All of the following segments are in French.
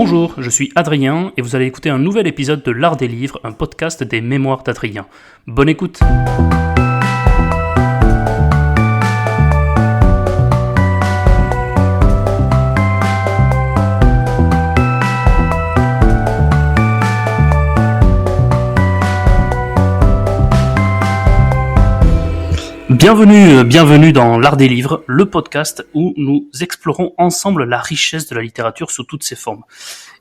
Bonjour, je suis Adrien et vous allez écouter un nouvel épisode de l'Art des livres, un podcast des mémoires d'Adrien. Bonne écoute. Bienvenue dans l'Art des livres, le podcast où nous explorons ensemble la richesse de la littérature sous toutes ses formes.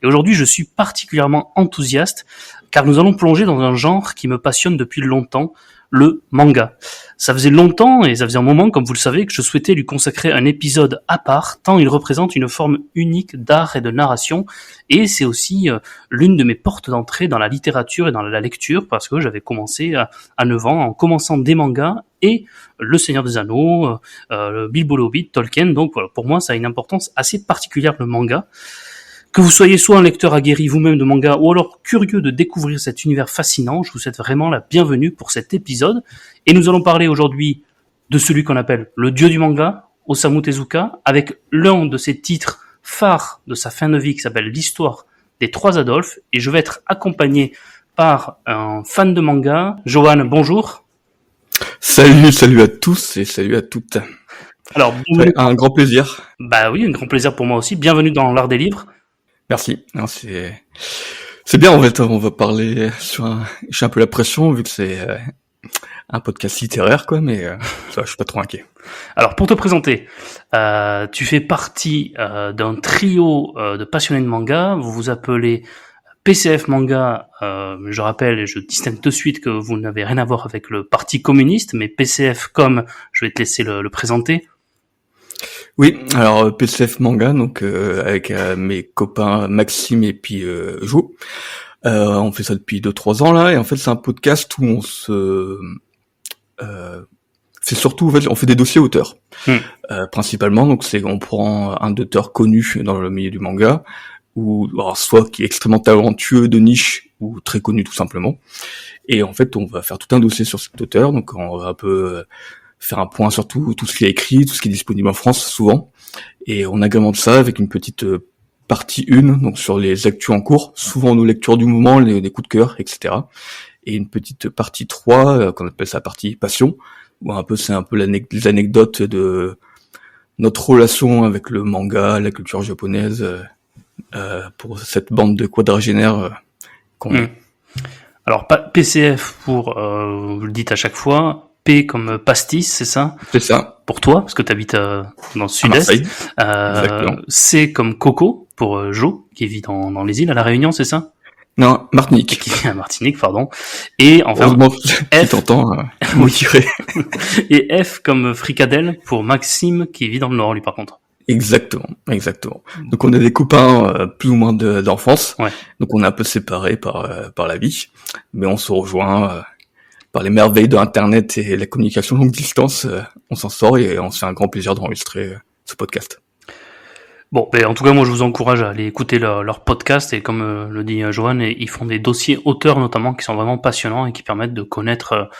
Et aujourd'hui, je suis particulièrement enthousiaste car nous allons plonger dans un genre qui me passionne depuis longtemps, le manga. Ça faisait longtemps et ça faisait un moment, comme vous le savez, que je souhaitais lui consacrer un épisode à part, tant il représente une forme unique d'art et de narration, et c'est aussi l'une de mes portes d'entrée dans la littérature et dans la lecture, parce que j'avais commencé à 9 ans en commençant des mangas et Le Seigneur des Anneaux, Bilbo le Hobbit, Tolkien, donc voilà, pour moi ça a une importance assez particulière le manga. Que vous soyez soit un lecteur aguerri vous-même de manga ou alors curieux de découvrir cet univers fascinant, je vous souhaite vraiment la bienvenue pour cet épisode. Et nous allons parler aujourd'hui de celui qu'on appelle le dieu du manga, Osamu Tezuka, avec l'un de ses titres phares de sa fin de vie qui s'appelle l'histoire des trois Adolphes. Et je vais être accompagné par un fan de manga. Johan, bonjour. Salut à tous et salut à toutes. Alors, un grand plaisir. Bah oui, un grand plaisir pour moi aussi. Bienvenue dans l'Art des livres. Merci. Non, c'est bien en fait. On va parler j'ai un peu la pression vu que c'est un podcast littéraire quoi, mais ça, je suis pas trop inquiet. Alors pour te présenter, tu fais partie d'un trio de passionnés de manga. Vous vous appelez PCF Manga. Je rappelle et je distingue de suite que vous n'avez rien à voir avec le Parti communiste, mais PCF comme je vais te laisser le présenter. Oui, alors PCF Manga, donc avec mes copains Maxime et puis Jo. On fait ça depuis 2-3 ans là, et en fait c'est un podcast où on c'est surtout en fait on fait des dossiers auteurs. Principalement, donc on prend un auteur connu dans le milieu du manga, ou alors soit qui est extrêmement talentueux de niche ou très connu tout simplement. Et en fait on va faire tout un dossier sur cet auteur, donc on va un peu faire un point sur tout ce qui est écrit, tout ce qui est disponible en France souvent, et on agrémente ça avec une petite partie 1, donc sur les actus en cours, souvent nos lectures du moment, les coups de cœur, etc. Et une petite partie 3, qu'on appelle ça partie passion, où c'est un peu les anecdotes de notre relation avec le manga, la culture japonaise, pour cette bande de quadragénaires qu'on est. Alors PCF pour, vous le dites à chaque fois, P comme pastis, c'est ça? C'est ça. Pour toi, parce que tu habites dans le sud-est. C comme Coco, pour Jo, qui vit dans les îles à La Réunion, c'est ça? Non, Martinique. Qui vit à Martinique, pardon. Et enfin, F. T'entends, et F comme Fricadelle, pour Maxime, qui vit dans le Nord, lui, par contre. Exactement. Donc on est des copains plus ou moins d'enfance. Ouais. Donc on est un peu séparés par la vie, mais on se rejoint par les merveilles de Internet et la communication longue distance. On s'en sort et on se fait un grand plaisir d'enregistrer ce podcast. Bon, ben en tout cas, moi je vous encourage à aller écouter leur podcast, et comme le dit Johan, ils font des dossiers auteurs notamment qui sont vraiment passionnants et qui permettent de connaître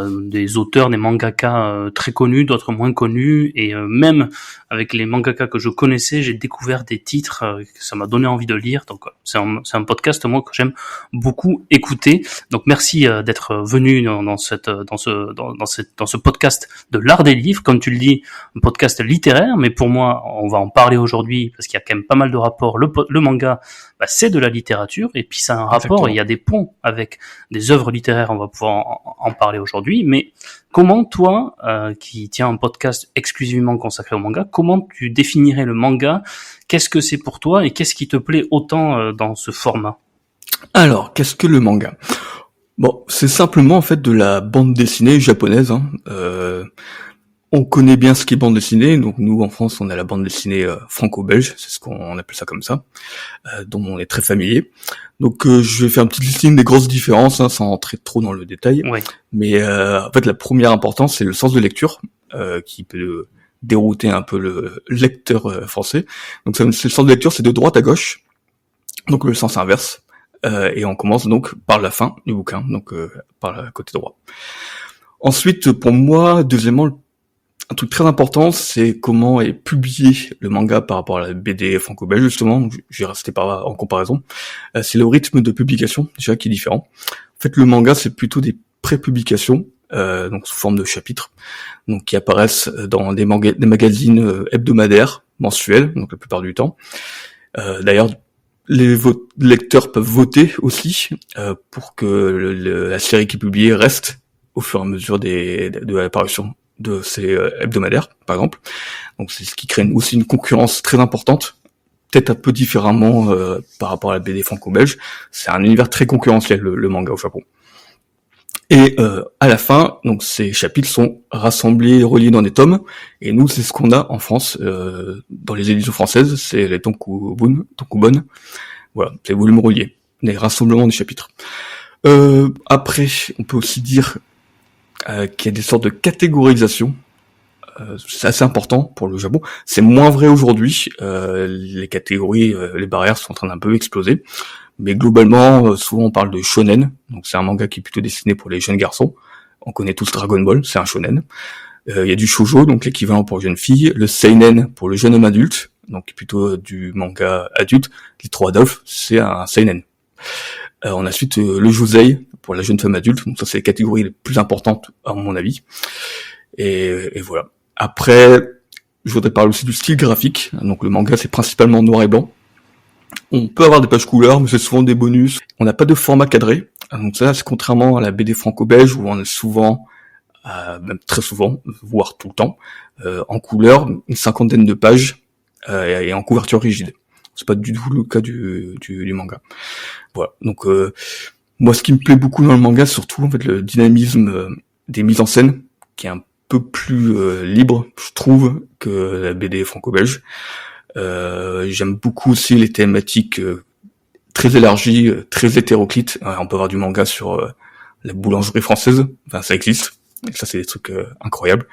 des auteurs, des mangaka très connus, d'autres moins connus, et même avec les mangaka que je connaissais, j'ai découvert des titres que ça m'a donné envie de lire. Donc c'est un podcast moi que j'aime beaucoup écouter. Donc merci d'être venu dans ce podcast de l'Art des livres, comme tu le dis, un podcast littéraire, mais pour moi, on va en parler aujourd'hui parce qu'il y a quand même pas mal de rapports. Le manga, c'est de la littérature, et puis ça a un rapport. Exactement. Et il y a des ponts avec des œuvres littéraires, on va pouvoir en parler aujourd'hui. Mais comment toi, qui tiens un podcast exclusivement consacré au manga, comment tu définirais le manga? Qu'est-ce que c'est pour toi et qu'est-ce qui te plaît autant dans ce format? Alors, qu'est-ce que le manga? Bon, c'est simplement en fait de la bande dessinée japonaise. On connaît bien ce qui est bande dessinée, donc nous en France on a la bande dessinée franco-belge, c'est ce qu'on appelle ça comme ça, dont on est très familier. Donc je vais faire une petite listing des grosses différences, sans entrer trop dans le détail. Ouais. Mais en fait la première importance c'est le sens de lecture, qui peut dérouter un peu le lecteur français. Donc le sens de lecture c'est de droite à gauche, donc le sens inverse, et on commence donc par la fin du bouquin, donc par le côté droit. Ensuite pour moi, deuxièmement, un truc très important, c'est comment est publié le manga par rapport à la BD franco-belge, justement. Donc, j'ai resté par là en comparaison. C'est le rythme de publication, déjà, qui est différent. En fait, le manga, c'est plutôt des pré-publications, donc sous forme de chapitres, donc qui apparaissent dans des magazines hebdomadaires, mensuels, donc la plupart du temps. D'ailleurs, les lecteurs peuvent voter aussi pour que la série qui est publiée reste au fur et à mesure de l'apparition de ces hebdomadaires, par exemple. Donc c'est ce qui crée aussi une concurrence très importante, peut-être un peu différemment par rapport à la BD franco-belge. C'est un univers très concurrentiel, le manga au Japon. Et à la fin, donc ces chapitres sont rassemblés, reliés dans des tomes, et nous c'est ce qu'on a en France dans les éditions françaises, c'est les Tonkubon, voilà, c'est les volumes reliés, les rassemblements des chapitres. Après, on peut aussi dire qu'il y a des sortes de catégorisation. C'est assez important pour le Japon. C'est moins vrai aujourd'hui. Les catégories, les barrières sont en train d'un peu exploser. Mais globalement, souvent on parle de shonen. Donc c'est un manga qui est plutôt destiné pour les jeunes garçons. On connaît tous Dragon Ball, c'est un shonen. Il y a du shoujo, donc l'équivalent pour les jeunes filles. Le seinen pour le jeune homme adulte, donc plutôt du manga adulte. Les trois Adolphes, c'est un seinen. On a ensuite le josei pour la jeune femme adulte. Donc ça c'est les catégories les plus importantes à mon avis. Et voilà. Après, je voudrais parler aussi du style graphique. Donc le manga c'est principalement noir et blanc. On peut avoir des pages couleurs, mais c'est souvent des bonus. On n'a pas de format cadré. Donc ça, c'est contrairement à la BD franco-belge où on est souvent, même très souvent, voire tout le temps, en couleur, une cinquantaine de pages et en couverture rigide. C'est pas du tout le cas du manga. Voilà. Donc moi, ce qui me plaît beaucoup dans le manga, c'est surtout en fait le dynamisme des mises en scène, qui est un peu plus libre, je trouve, que la BD franco-belge. J'aime beaucoup aussi les thématiques très élargies, très hétéroclites. On peut avoir du manga sur la boulangerie française, enfin ça existe, et ça c'est des trucs incroyables.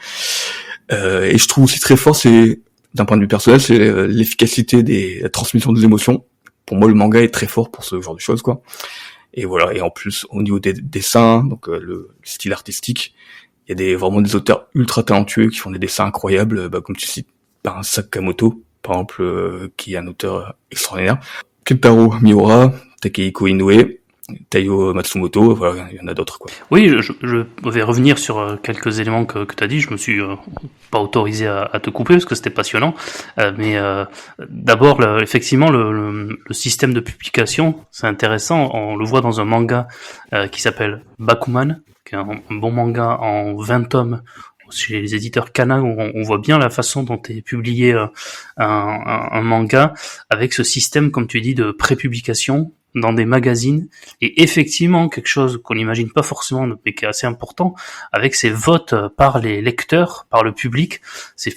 Et je trouve aussi très fort, c'est d'un point de vue personnel, c'est l'efficacité la transmission des émotions. Pour moi, le manga est très fort pour ce genre de choses, quoi. Et voilà. Et en plus, au niveau des dessins, donc le style artistique, il y a vraiment des auteurs ultra talentueux qui font des dessins incroyables, comme tu cites, Sakamoto, par exemple, qui est un auteur extraordinaire. Kentaro Miura, Takehiko Inoue, Taiyo Matsumoto, voilà, il y en a d'autres, quoi. Oui, je vais revenir sur quelques éléments que tu as dit. Je me suis pas autorisé à te couper parce que c'était passionnant. Mais d'abord, effectivement, le système de publication, c'est intéressant. On le voit dans un manga qui s'appelle Bakuman, qui est un bon manga en 20 tomes chez les éditeurs Kana, où on voit bien la façon dont est publié un manga avec ce système, comme tu dis, de prépublication dans des magazines, et effectivement quelque chose qu'on n'imagine pas forcément, mais qui est assez important, avec ces votes par les lecteurs, par le public. C'est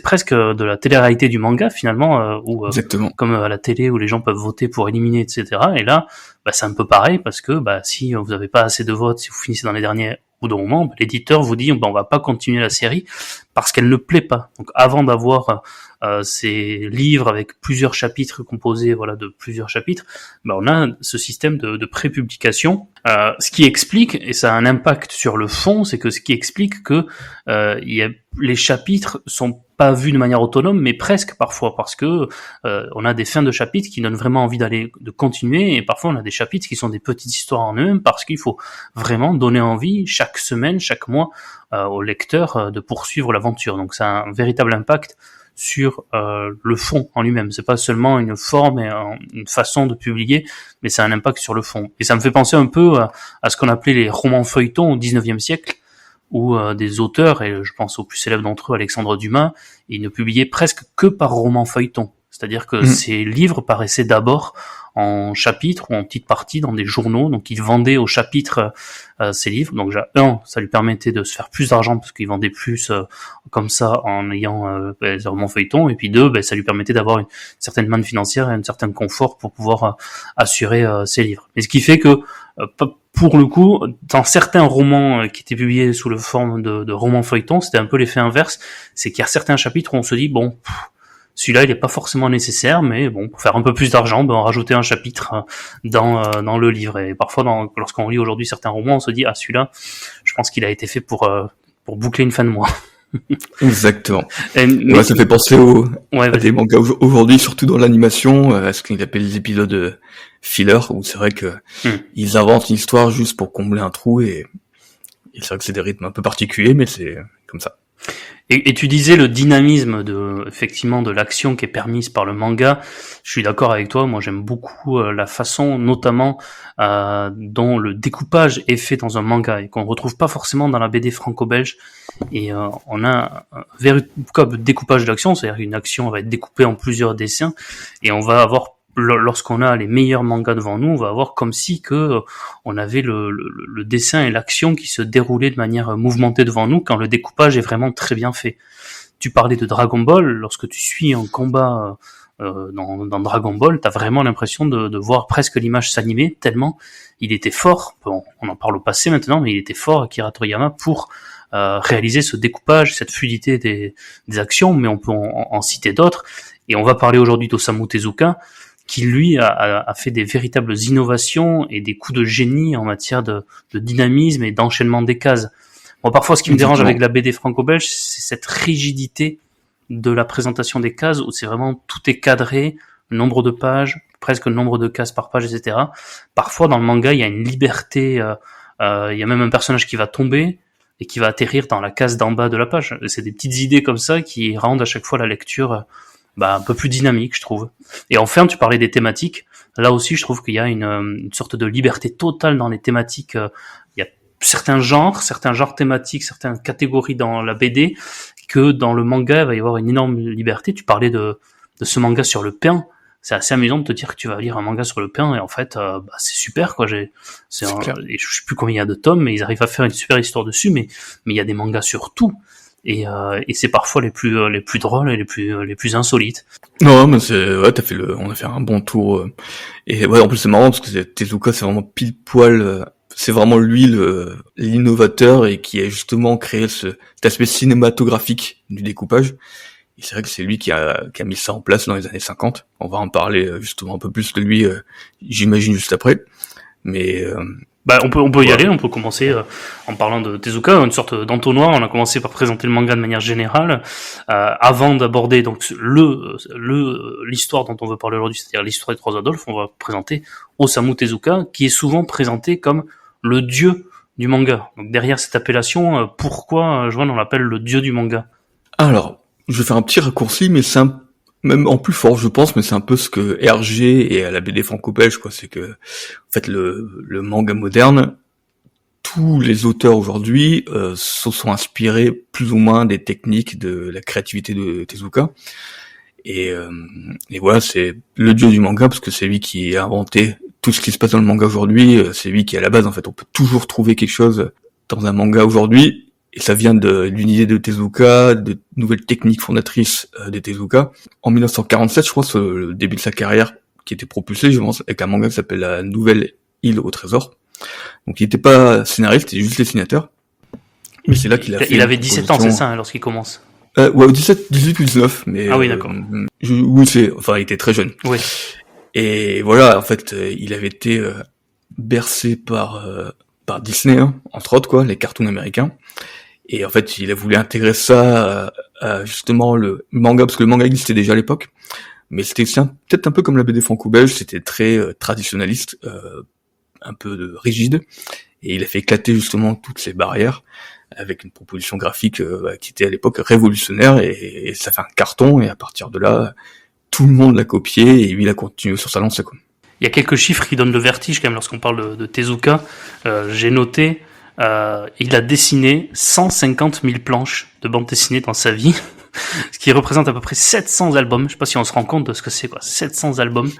presque de la télé-réalité du manga finalement, où comme à la télé où les gens peuvent voter pour éliminer, etc. Et là, c'est un peu pareil, parce que si vous n'avez pas assez de votes, si vous finissez dans les derniers au bout d'un moment, l'éditeur vous dit on va pas continuer la série parce qu'elle ne plaît pas. Donc avant d'avoir ces livres avec plusieurs chapitres composés de plusieurs chapitres, on a ce système de prépublication, ce qui explique, et ça a un impact sur le fond, c'est que ce qui explique que les chapitres sont pas vus de manière autonome, mais presque parfois, parce que on a des fins de chapitres qui donnent vraiment envie de continuer, et parfois on a des chapitres qui sont des petites histoires en eux-mêmes, parce qu'il faut vraiment donner envie chaque semaine, chaque mois au lecteur de poursuivre l'aventure. Donc ça a un véritable impact sur le fond en lui-même. C'est pas seulement une forme et une façon de publier, mais c'est un impact sur le fond. Et ça me fait penser un peu à ce qu'on appelait les romans feuilletons au 19e siècle, où des auteurs, et je pense au plus célèbre d'entre eux, Alexandre Dumas, ils ne publiaient presque que par roman feuilleton. C'est-à-dire que ces livres paraissaient d'abord en chapitres ou en petites parties dans des journaux, donc il vendait au chapitre ces livres. Donc ça lui permettait de se faire plus d'argent parce qu'il vendait plus comme ça en ayant des romans feuilletons, et puis ça lui permettait d'avoir une certaine manne financière et un certain confort pour pouvoir assurer ses livres. Mais ce qui fait que pour le coup, dans certains romans qui étaient publiés sous la forme de romans feuilletons, c'était un peu l'effet inverse, c'est qu'il y a certains chapitres où on se dit celui-là, il n'est pas forcément nécessaire, mais pour faire un peu plus d'argent, on rajoutait un chapitre dans le livre. Et parfois, lorsqu'on lit aujourd'hui certains romans, on se dit celui-là, je pense qu'il a été fait pour boucler une fin de mois. Exactement. Mais Ça fait penser à des mangas aujourd'hui, surtout dans l'animation, à ce qu'ils appellent les épisodes filler, où c'est vrai que ils inventent une histoire juste pour combler un trou, et c'est vrai que c'est des rythmes un peu particuliers, mais c'est comme ça. Et tu disais le dynamisme effectivement de l'action qui est permise par le manga. Je suis d'accord avec toi. Moi, j'aime beaucoup la façon, notamment dont le découpage est fait dans un manga et qu'on retrouve pas forcément dans la BD franco-belge. Et on a un véritable découpage d'action, c'est-à-dire qu'une action va être découpée en plusieurs dessins, et on va avoir, lorsqu'on a les meilleurs mangas devant nous, on va avoir comme si que on avait le dessin et l'action qui se déroulaient de manière mouvementée devant nous, quand le découpage est vraiment très bien fait. Tu parlais de Dragon Ball, lorsque tu suis un combat dans Dragon Ball, t'as vraiment l'impression de voir presque l'image s'animer, tellement il était fort. Bon, on en parle au passé maintenant, mais il était fort, Akira Toriyama, pour réaliser ce découpage, cette fluidité des actions, mais on peut en citer d'autres. Et on va parler aujourd'hui d'Osamu Tezuka, qui lui a fait des véritables innovations et des coups de génie en matière de dynamisme et d'enchaînement des cases. Moi, parfois, ce qui me dérange avec la BD franco-belge, c'est cette rigidité de la présentation des cases, où c'est vraiment tout est cadré, le nombre de pages, presque le nombre de cases par page, etc. Parfois, dans le manga, il y a une liberté, il y a même un personnage qui va tomber et qui va atterrir dans la case d'en bas de la page. C'est des petites idées comme ça qui rendent à chaque fois la lecture un peu plus dynamique, je trouve. Et enfin, tu parlais des thématiques. Là aussi, je trouve qu'il y a une sorte de liberté totale dans les thématiques. Il y a certains genres thématiques, certaines catégories dans la BD, que dans le manga, il va y avoir une énorme liberté. Tu parlais de ce manga sur le pain. C'est assez amusant de te dire que tu vas lire un manga sur le pain, et en fait, c'est super, quoi. Et je sais plus combien il y a de tomes, mais ils arrivent à faire une super histoire dessus, mais il y a des mangas sur tout. Et c'est parfois les plus drôles et les plus insolites. Non, mais on a fait un bon tour. Et ouais, en plus c'est marrant parce que Tezuka, c'est vraiment pile poil. C'est vraiment lui l'innovateur, et qui a justement créé cet aspect cinématographique du découpage. Et c'est vrai que c'est lui qui a mis ça en place dans les années 50. On va en parler justement un peu plus de lui, j'imagine, juste après. Mais on peut y aller, on peut commencer en parlant de Tezuka, une sorte d'entonnoir. On a commencé par présenter le manga de manière générale, avant d'aborder donc l'histoire dont on veut parler aujourd'hui, c'est-à-dire l'histoire des Trois Adolphes. On va présenter Osamu Tezuka, qui est souvent présenté comme le dieu du manga. Donc derrière cette appellation, pourquoi Joanne on l'appelle le dieu du manga? Alors, je vais faire un petit raccourci, mais c'est même en plus fort, je pense, mais c'est un peu ce que RG et la BD franco-belge, quoi. C'est que, en fait, le manga moderne, tous les auteurs aujourd'hui se sont inspirés plus ou moins des techniques de la créativité de Tezuka. Et voilà, c'est le dieu du manga, parce que c'est lui qui a inventé tout ce qui se passe dans le manga aujourd'hui. C'est lui qui est à la base, en fait. On peut toujours trouver quelque chose dans un manga aujourd'hui. Et ça vient d'une idée de Tezuka, de nouvelles techniques fondatrices de Tezuka. En 1947, je crois, c'est le début de sa carrière qui était propulsé, je pense, avec un manga qui s'appelle La Nouvelle Île au Trésor. Donc il n'était pas scénariste, il était juste dessinateur. Mais c'est là qu'il a fait... Il avait 17 ans, c'est ça, hein, lorsqu'il commence? Ouais, 18 ou 19, mais... Ah oui, d'accord. Il était très jeune. Oui. Et voilà, en fait, il avait été bercé par Disney, hein, entre autres, quoi, les cartoons américains. Et en fait, il a voulu intégrer ça à justement le manga, parce que le manga existait déjà à l'époque, mais c'était peut-être un peu comme la BD franco-belge, c'était très traditionnaliste, un peu rigide, et il a fait éclater justement toutes ces barrières avec une proposition graphique qui était à l'époque révolutionnaire, et ça fait un carton, et à partir de là, tout le monde l'a copié, et lui il a continué sur sa lancée, quoi. Il y a quelques chiffres qui donnent le vertige quand même lorsqu'on parle de Tezuka. J'ai noté, il a dessiné 150 000 planches de bande dessinée dans sa vie, ce qui représente à peu près 700 albums. Je sais pas si on se rend compte de ce que c'est, quoi. 700 albums,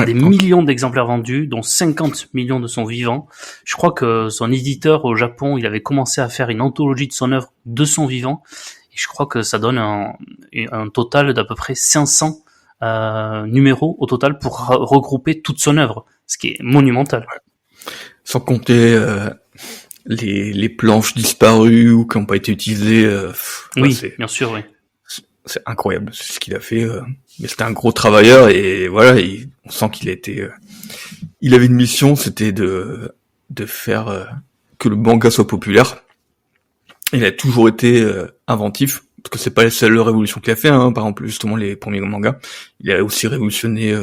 des millions d'exemplaires vendus, dont 50 millions de son vivant. Je crois que son éditeur au Japon, il avait commencé à faire une anthologie de son œuvre de son vivant, et je crois que ça donne un total d'à peu près 500 numéros au total pour regrouper toute son œuvre, ce qui est monumental. Sans compter les planches disparues ou qui n'ont pas été utilisées. Oui, bien sûr, oui. C'est incroyable, c'est ce qu'il a fait. Mais c'était un gros travailleur, et voilà, on sent qu'il a été. Il avait une mission, c'était de faire que le manga soit populaire. Il a toujours été inventif, parce que c'est pas la seule révolution qu'il a fait, hein. Par exemple, justement, les premiers mangas. Il a aussi révolutionné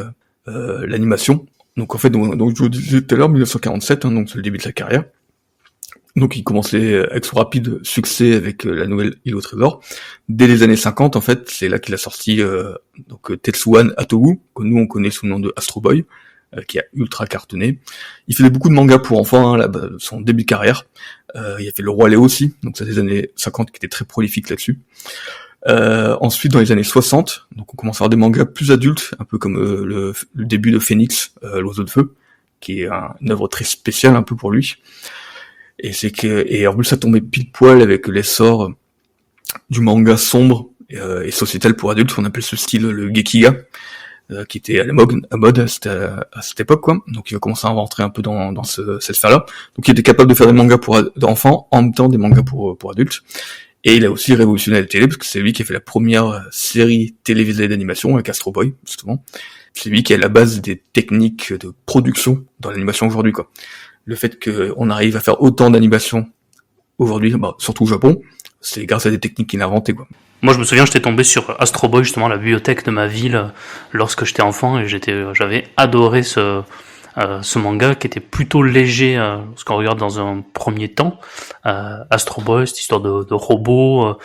l'animation. Donc en fait, donc je vous disais tout à l'heure, 1947, hein, donc c'est le début de sa carrière. Donc il commençait avec son rapide succès avec la nouvelle Île au Trésor. Dès les années 50, en fait, c'est là qu'il a sorti donc Tetsuwan Atowu, que nous on connaît sous le nom de Astro Boy, qui a ultra cartonné. Il faisait beaucoup de mangas pour enfants, hein, là, son début de carrière. Il a fait Le Roi Léo aussi, donc c'est des années 50 qui était très prolifique là-dessus. Ensuite, dans les années 60, donc on commence à avoir des mangas plus adultes, un peu comme le début de Phoenix, l'Oiseau de Feu, qui est une œuvre très spéciale un peu pour lui. Et en plus ça tombait pile poil avec l'essor du manga sombre et sociétal pour adultes, on appelle ce style le Gekiga, qui était à mode à cette époque, quoi. Donc il va commencer à rentrer un peu dans cette sphère-là. Donc il était capable de faire des mangas pour d'enfants, en même temps des mangas pour adultes. Et il a aussi révolutionné la télé, parce que c'est lui qui a fait la première série télévisée d'animation avec Astro Boy, justement. C'est lui qui est à la base des techniques de production dans l'animation aujourd'hui, quoi. Le fait qu'on arrive à faire autant d'animation aujourd'hui, surtout au Japon, c'est grâce à des techniques qu'il a inventées, quoi. Moi, je me souviens, j'étais tombé sur Astro Boy, justement, la bibliothèque de ma ville, lorsque j'étais enfant, et j'avais adoré ce manga qui était plutôt léger, ce qu'on regarde dans un premier temps. Astro Boy, cette histoire de robots,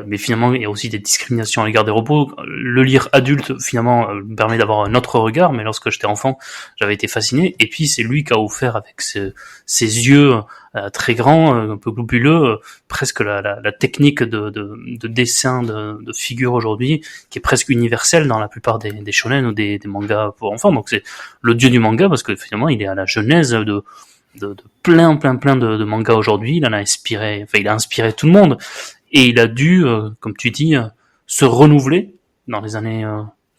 mais finalement il y a aussi des discriminations à l'égard des robots. Le lire adulte finalement me permet d'avoir un autre regard, mais lorsque j'étais enfant j'avais été fasciné. Et puis c'est lui qui a offert avec ses yeux très grands, un peu globuleux, presque la technique de dessin de figures aujourd'hui, qui est presque universelle dans la plupart des shonen ou des mangas pour enfants. Donc c'est le dieu du manga, parce que finalement il est à la genèse de plein de mangas aujourd'hui. Il a inspiré tout le monde, et il a dû, comme tu dis, se renouveler dans les années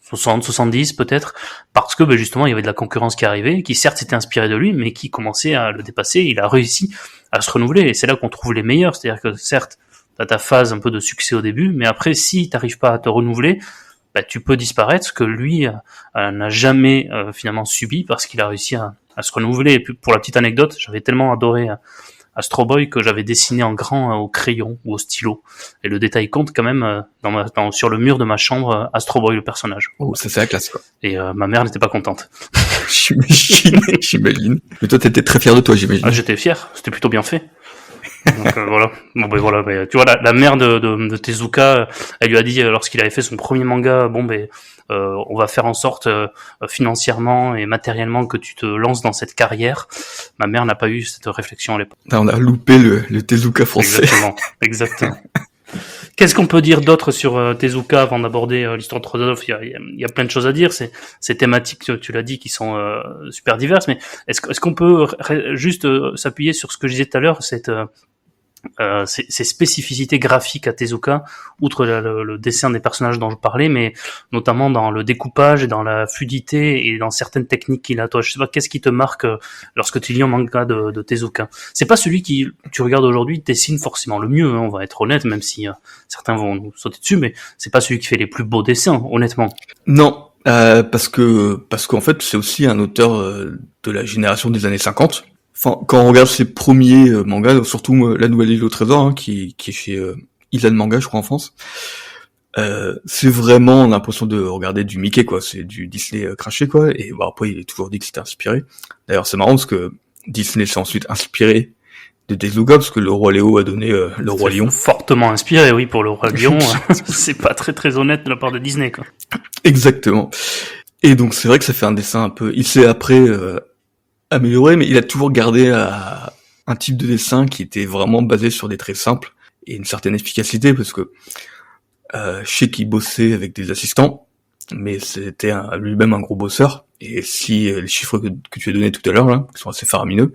60, 70 peut-être, parce que justement il y avait de la concurrence qui arrivait, qui certes s'était inspirée de lui, mais qui commençait à le dépasser. Il a réussi à se renouveler, et c'est là qu'on trouve les meilleurs. C'est-à-dire que certes, t'as ta phase un peu de succès au début, mais après, si t'arrives pas à te renouveler, tu peux disparaître, ce que lui n'a jamais finalement subi, parce qu'il a réussi à se renouveler. Et puis, pour la petite anecdote, j'avais tellement adoré Astro Boy que j'avais dessiné en grand au crayon ou au stylo. Et le détail compte quand même sur le mur de ma chambre, Astro Boy, le personnage. Oh, ça c'est la classe, quoi. Et ma mère n'était pas contente. J'imagine. Mais toi, t'étais très fier de toi, j'imagine. Ah, j'étais fier, c'était plutôt bien fait. Donc voilà. Bon voilà, tu vois, la mère de Tezuka, elle lui a dit lorsqu'il avait fait son premier manga, on va faire en sorte financièrement et matériellement que tu te lances dans cette carrière. Ma mère n'a pas eu cette réflexion à l'époque. On a loupé le Tezuka français. Exactement. Qu'est-ce qu'on peut dire d'autre sur Tezuka avant d'aborder l'histoire de Rodolphe? Il y a plein de choses à dire. Ces thématiques, tu l'as dit, qui sont super diverses. Mais est-ce qu'on peut juste s'appuyer sur ce que je disais tout à l'heure, ces spécificités graphiques à Tezuka, outre le dessin des personnages dont je parlais, mais notamment dans le découpage et dans la fluidité et dans certaines techniques qu'il a. Toi, je sais pas, qu'est-ce qui te marque lorsque tu lis un manga de Tezuka? C'est pas celui qui, tu regardes aujourd'hui, dessine forcément le mieux, hein, on va être honnête, même si certains vont nous sauter dessus, mais c'est pas celui qui fait les plus beaux dessins, honnêtement. Non, parce qu'en fait, c'est aussi un auteur de la génération des années 50. Enfin, quand on regarde ses premiers mangas, surtout la nouvelle Île au Trésor, hein, qui est chez Isan Manga, je crois, en France, c'est vraiment l'impression de regarder du Mickey, quoi. C'est du Disney craché, quoi. Et après, il est toujours dit que c'était inspiré. D'ailleurs, c'est marrant parce que Disney s'est ensuite inspiré de Tezuka, parce que le Roi Léo a donné le Roi Lion. Fortement inspiré, oui, pour le Roi Lion. C'est pas très honnête de la part de Disney, quoi. Exactement. Et donc, c'est vrai que ça fait un dessin un peu... Il s'est après... amélioré, mais il a toujours gardé un type de dessin qui était vraiment basé sur des traits simples et une certaine efficacité, parce que je sais qu'il bossait avec des assistants, mais c'était lui-même un gros bosseur. Et si les chiffres que tu as donnés tout à l'heure, là, qui sont assez faramineux,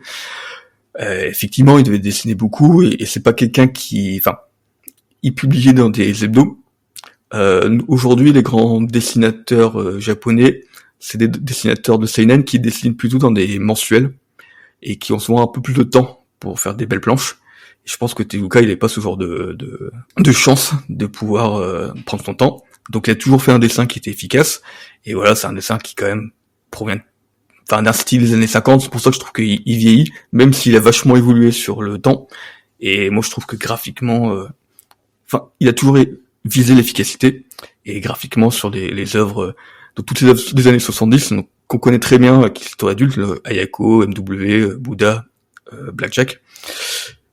effectivement, il devait dessiner beaucoup, et c'est pas quelqu'un qui... Enfin, il publiait dans des hebdos. Aujourd'hui, les grands dessinateurs japonais, c'est des dessinateurs de seinen qui dessinent plutôt dans des mensuels et qui ont souvent un peu plus de temps pour faire des belles planches. Et je pense que Tezuka, il n'avait pas ce genre de chance de pouvoir prendre son temps. Donc il a toujours fait un dessin qui était efficace. Et voilà, c'est un dessin qui quand même provient d'un style des années 50. C'est pour ça que je trouve qu'il vieillit, même s'il a vachement évolué sur le temps. Et moi, je trouve que graphiquement, il a toujours visé l'efficacité. Et graphiquement, sur les œuvres, de toutes les œuvres des années 70, donc, qu'on connaît très bien, qui sont adultes, Ayako, MW, Bouddha, Blackjack,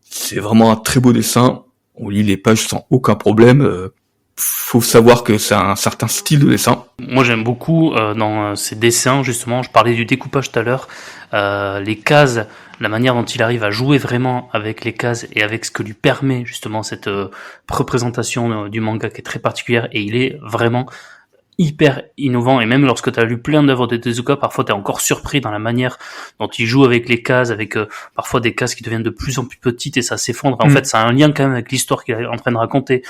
c'est vraiment un très beau dessin. On lit les pages sans aucun problème. Faut savoir que c'est un certain style de dessin. Moi, j'aime beaucoup dans ces dessins, justement, je parlais du découpage tout à l'heure, les cases, la manière dont il arrive à jouer vraiment avec les cases et avec ce que lui permet justement cette représentation du manga qui est très particulière, et il est vraiment hyper innovant. Et même lorsque tu as lu plein d'œuvres de Tezuka, parfois tu es encore surpris dans la manière dont il joue avec les cases, avec parfois des cases qui deviennent de plus en plus petites et ça s'effondre. En fait, ça a un lien quand même avec l'histoire qu'il est en train de raconter.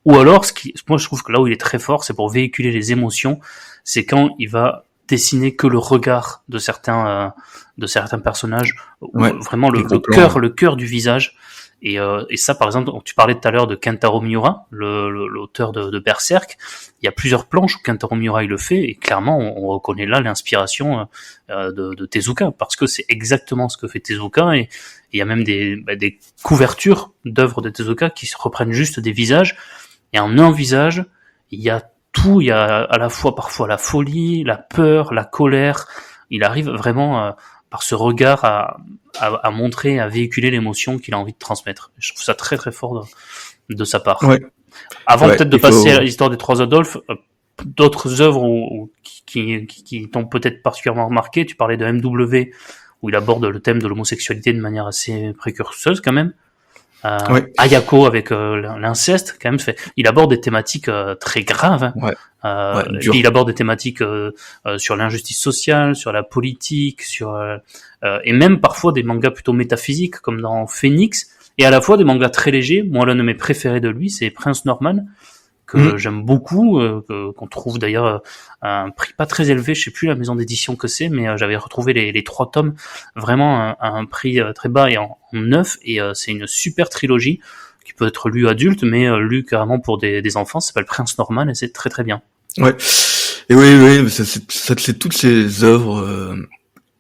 Ou alors, moi je trouve que là où il est très fort, c'est pour véhiculer les émotions, c'est quand il va dessiner que le regard de certains personnages, vraiment le cœur du visage. Et ça, par exemple, tu parlais tout à l'heure de Kentaro Miura, l'auteur de Berserk. Il y a plusieurs planches où Kentaro Miura il le fait, et clairement on reconnaît là l'inspiration de Tezuka, parce que c'est exactement ce que fait Tezuka. Et il y a même des couvertures d'œuvres de Tezuka qui reprennent juste des visages, et en un visage il y a tout. Il y a à la fois parfois la folie, la peur, la colère. Il arrive vraiment par ce regard à montrer, à véhiculer l'émotion qu'il a envie de transmettre. Je trouve ça très très fort de sa part. Ouais. Avant peut-être de passer à l'histoire des Trois Adolphes, d'autres œuvres qui t'ont peut-être particulièrement marqué. Tu parlais de MW, où il aborde le thème de l'homosexualité de manière assez précurseuse quand même. Ayako avec l'inceste, quand même, il aborde des thématiques très graves. Il aborde des thématiques sur l'injustice sociale, sur la politique, et même parfois des mangas plutôt métaphysiques comme dans Phoenix, et à la fois des mangas très légers. Moi, l'un de mes préférés de lui, c'est Prince Norman, que j'aime beaucoup, qu'on trouve d'ailleurs à un prix pas très élevé. Je sais plus la maison d'édition que c'est, mais j'avais retrouvé les 3 tomes vraiment à un prix très bas et en neuf, et c'est une super trilogie qui peut être lue adulte, mais lue carrément pour des enfants. Ça s'appelle Prince Norman et c'est très très bien. Ouais. Et oui, c'est toutes ces œuvres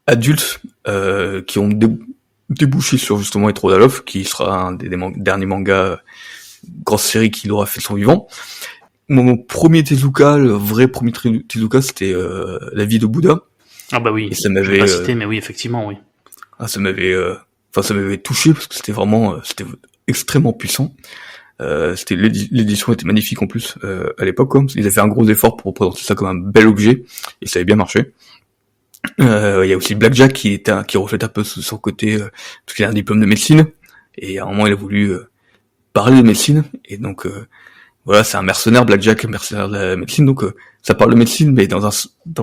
adultes qui ont débouché sur justement les Trois Adolphes, qui sera un des derniers mangas grosse série qu'il aura fait de son vivant. Mon premier Tezuka, le vrai premier Tezuka, c'était La vie de Bouddha. Ah bah oui, et ça m'avait, je l'ai pas cité, mais oui, effectivement, oui. Ça m'avait touché, parce que c'était extrêmement puissant. L'édition était magnifique en plus à l'époque, quoi. Ils avaient fait un gros effort pour présenter ça comme un bel objet, et ça avait bien marché. Il y a aussi Blackjack qui reflète un peu son côté, parce qu'il a un diplôme de médecine, et à un moment il a voulu parler de médecine, et donc voilà, c'est un mercenaire, Blackjack, mercenaire de la médecine, donc ça parle de médecine, mais dans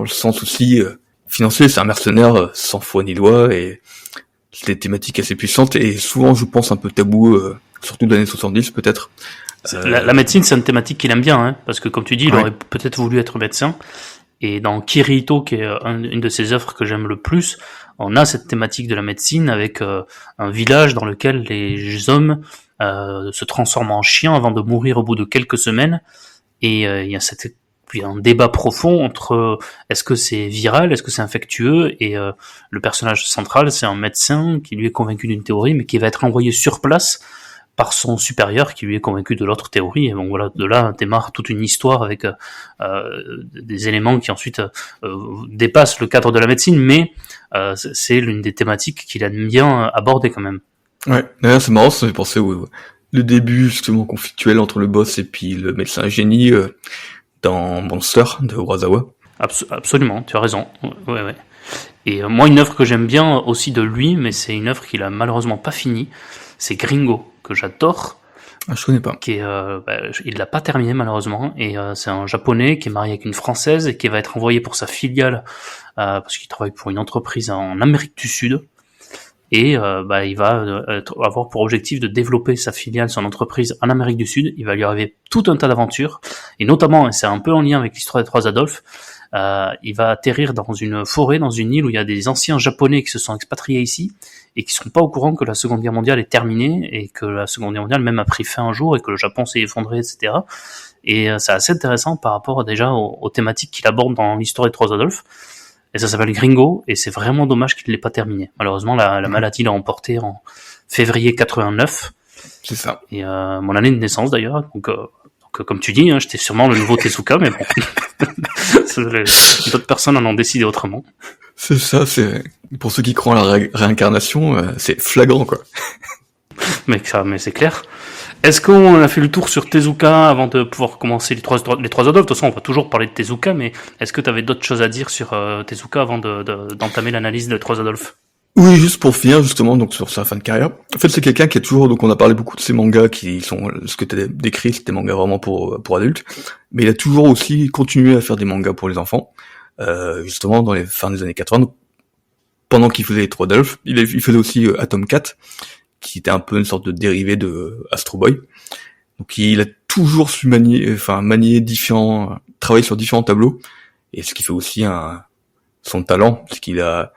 le sens aussi financier. C'est un mercenaire sans foi ni loi, et c'est des thématiques assez puissantes, et souvent je pense un peu tabou, surtout dans les années 70 peut-être. La médecine, c'est une thématique qu'il aime bien, hein, parce que comme tu dis, il aurait peut-être voulu être médecin. Et dans Kirito, qui est une de ses œuvres que j'aime le plus, on a cette thématique de la médecine avec un village dans lequel les hommes se transforment en chiens avant de mourir au bout de quelques semaines. Et il y a un débat profond entre est-ce que c'est viral, est-ce que c'est infectieux, et le personnage central, c'est un médecin qui lui est convaincu d'une théorie, mais qui va être envoyé sur place par son supérieur qui lui est convaincu de l'autre théorie. Et bon voilà, de là démarre toute une histoire avec des éléments qui ensuite dépassent le cadre de la médecine, mais c'est l'une des thématiques qu'il aime bien aborder quand même. Ouais, d'ailleurs c'est marrant, ça fait penser le début justement conflictuel entre le boss et puis le médecin génie dans Monster de Urasawa. Absolument, tu as raison. Ouais. Et moi, une œuvre que j'aime bien aussi de lui, mais c'est une œuvre qu'il a malheureusement pas finie, c'est Gringo, que j'adore. Ah, je connais pas. Il l'a pas terminé malheureusement, et c'est un japonais qui est marié avec une française et qui va être envoyé pour sa filiale parce qu'il travaille pour une entreprise en Amérique du Sud, et il va avoir pour objectif de développer sa filiale, son entreprise en Amérique du Sud. Il va lui arriver tout un tas d'aventures, et notamment, et c'est un peu en lien avec l'histoire des Trois Adolphes, il va atterrir dans une forêt, dans une île où il y a des anciens japonais qui se sont expatriés ici et qui sont pas au courant que la Seconde Guerre mondiale est terminée, et que la Seconde Guerre mondiale même a pris fin un jour, et que le Japon s'est effondré, etc. Et c'est assez intéressant par rapport déjà aux thématiques qu'il aborde dans l'histoire des Trois Adolphes. Et ça s'appelle Gringo, et c'est vraiment dommage qu'il ne l'ait pas terminé. Malheureusement, la maladie l'a emporté en février 89, C'est ça. Et mon année de naissance d'ailleurs. Donc comme tu dis, hein, j'étais sûrement le nouveau Tezuka, mais bon, d'autres personnes en ont décidé autrement. C'est ça. C'est pour ceux qui croient à la réincarnation, c'est flagrant quoi. Mais c'est clair. Est-ce qu'on a fait le tour sur Tezuka avant de pouvoir commencer les trois Adolphes? De toute façon, on va toujours parler de Tezuka, mais est-ce que tu avais d'autres choses à dire sur Tezuka avant d'entamer l'analyse des trois Adolphes? Oui, juste pour finir justement donc sur sa fin de carrière. En fait, c'est quelqu'un qui est toujours, donc on a parlé beaucoup de ces mangas qui sont ce que tu as décrit, c'était des mangas vraiment pour adultes, mais il a toujours aussi continué à faire des mangas pour les enfants. Justement dans les fins des années 80, donc, pendant qu'il faisait les trois Adolphes, il faisait aussi Atom Cat, qui était un peu une sorte de dérivé de Astro Boy. Donc il a toujours su manier travailler sur différents tableaux, et ce qui fait aussi son talent, c'est qu'il a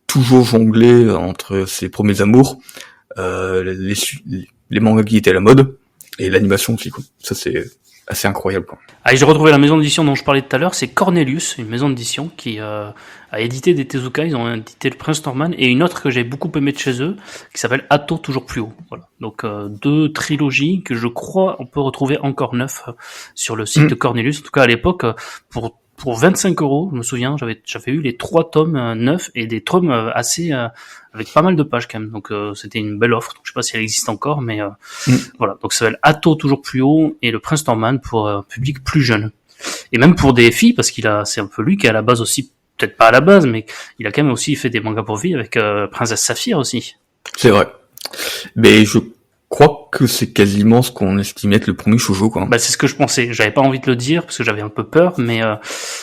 toujours jonglé entre ses premiers amours, les mangas qui étaient à la mode, et l'animation aussi, quoi. Ça c'est assez incroyable, quoi. J'ai retrouvé la maison d'édition dont je parlais tout à l'heure, c'est Cornelius, une maison d'édition qui a édité des Tezuka. Ils ont édité le Prince Norman et une autre que j'ai beaucoup aimé de chez eux, qui s'appelle Atto toujours plus haut. Voilà. Donc 2 trilogies que je crois on peut retrouver encore 9 sur le site de Cornelius. En tout cas à l'époque, pour 25 €, je me souviens, j'avais eu les 3 tomes neufs et des tomes assez avec pas mal de pages quand même. Donc c'était une belle offre. Donc, je sais pas si elle existe encore, mais voilà. Donc ça s'appelle Atto toujours plus haut et le Prince Norman pour un public plus jeune. Et même pour des filles, parce c'est un peu lui qui est à la base aussi, peut-être pas à la base, mais il a quand même aussi fait des mangas pour filles avec Princesse Saphir aussi. C'est vrai. Mais je crois que c'est quasiment ce qu'on estimait être le premier shoujo, quoi. C'est ce que je pensais. J'avais pas envie de le dire parce que j'avais un peu peur, mais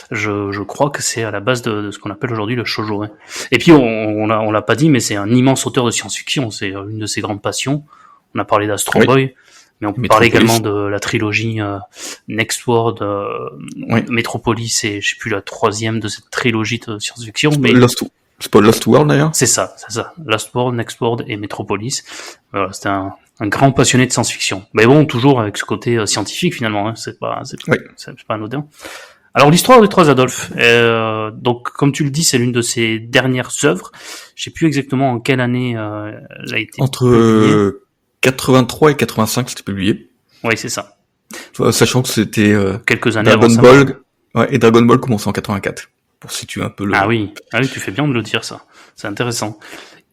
je crois que c'est à la base de ce qu'on appelle aujourd'hui le shoujo. Ouais. Et puis on l'a pas dit, mais c'est un immense auteur de science-fiction. C'est une de ses grandes passions. On a parlé d'Astro Boy, mais on peut parler également de la trilogie Next World, Metropolis et je sais plus la 3e de cette trilogie de science-fiction. C'est pas Lost World d'ailleurs. C'est ça. Lost World, Next World et Metropolis. Voilà, c'était un grand passionné de science-fiction. Mais bon, toujours avec ce côté scientifique finalement. Hein. C'est pas anodin. Alors l'histoire des trois Adolphes. Donc comme tu le dis, c'est l'une de ses dernières œuvres. Je sais plus exactement en quelle année elle a été entre 83 et 85, c'était publié. Oui, c'est ça. Sachant que c'était quelques années Dragon Ball. Ouais, et Dragon Ball commençait en 84. Pour situer un peu le... Ah oui, tu fais bien de le dire, ça. C'est intéressant.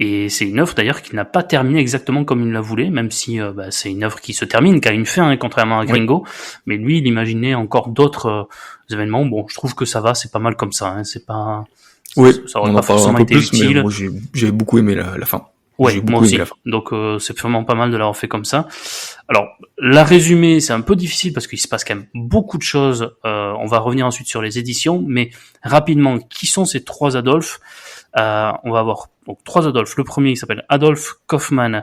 Et c'est une œuvre d'ailleurs qui n'a pas terminé exactement comme il la voulait, même si c'est une œuvre qui se termine, qui a une fin, hein, contrairement à Gringo. Mais lui, il imaginait encore d'autres événements. Bon, je trouve que ça va, c'est pas mal comme ça. Hein, c'est pas... Oui, ça aurait pas forcément été utile. Mais moi, j'ai beaucoup aimé la fin. Ouais, moi aussi. Donc c'est vraiment pas mal de l'avoir fait comme ça. Alors, la résumé, c'est un peu difficile parce qu'il se passe quand même beaucoup de choses. On va revenir ensuite sur les éditions, mais rapidement, qui sont ces trois Adolphes? On va avoir donc trois Adolphes. Le premier, il s'appelle Adolf Kaufmann,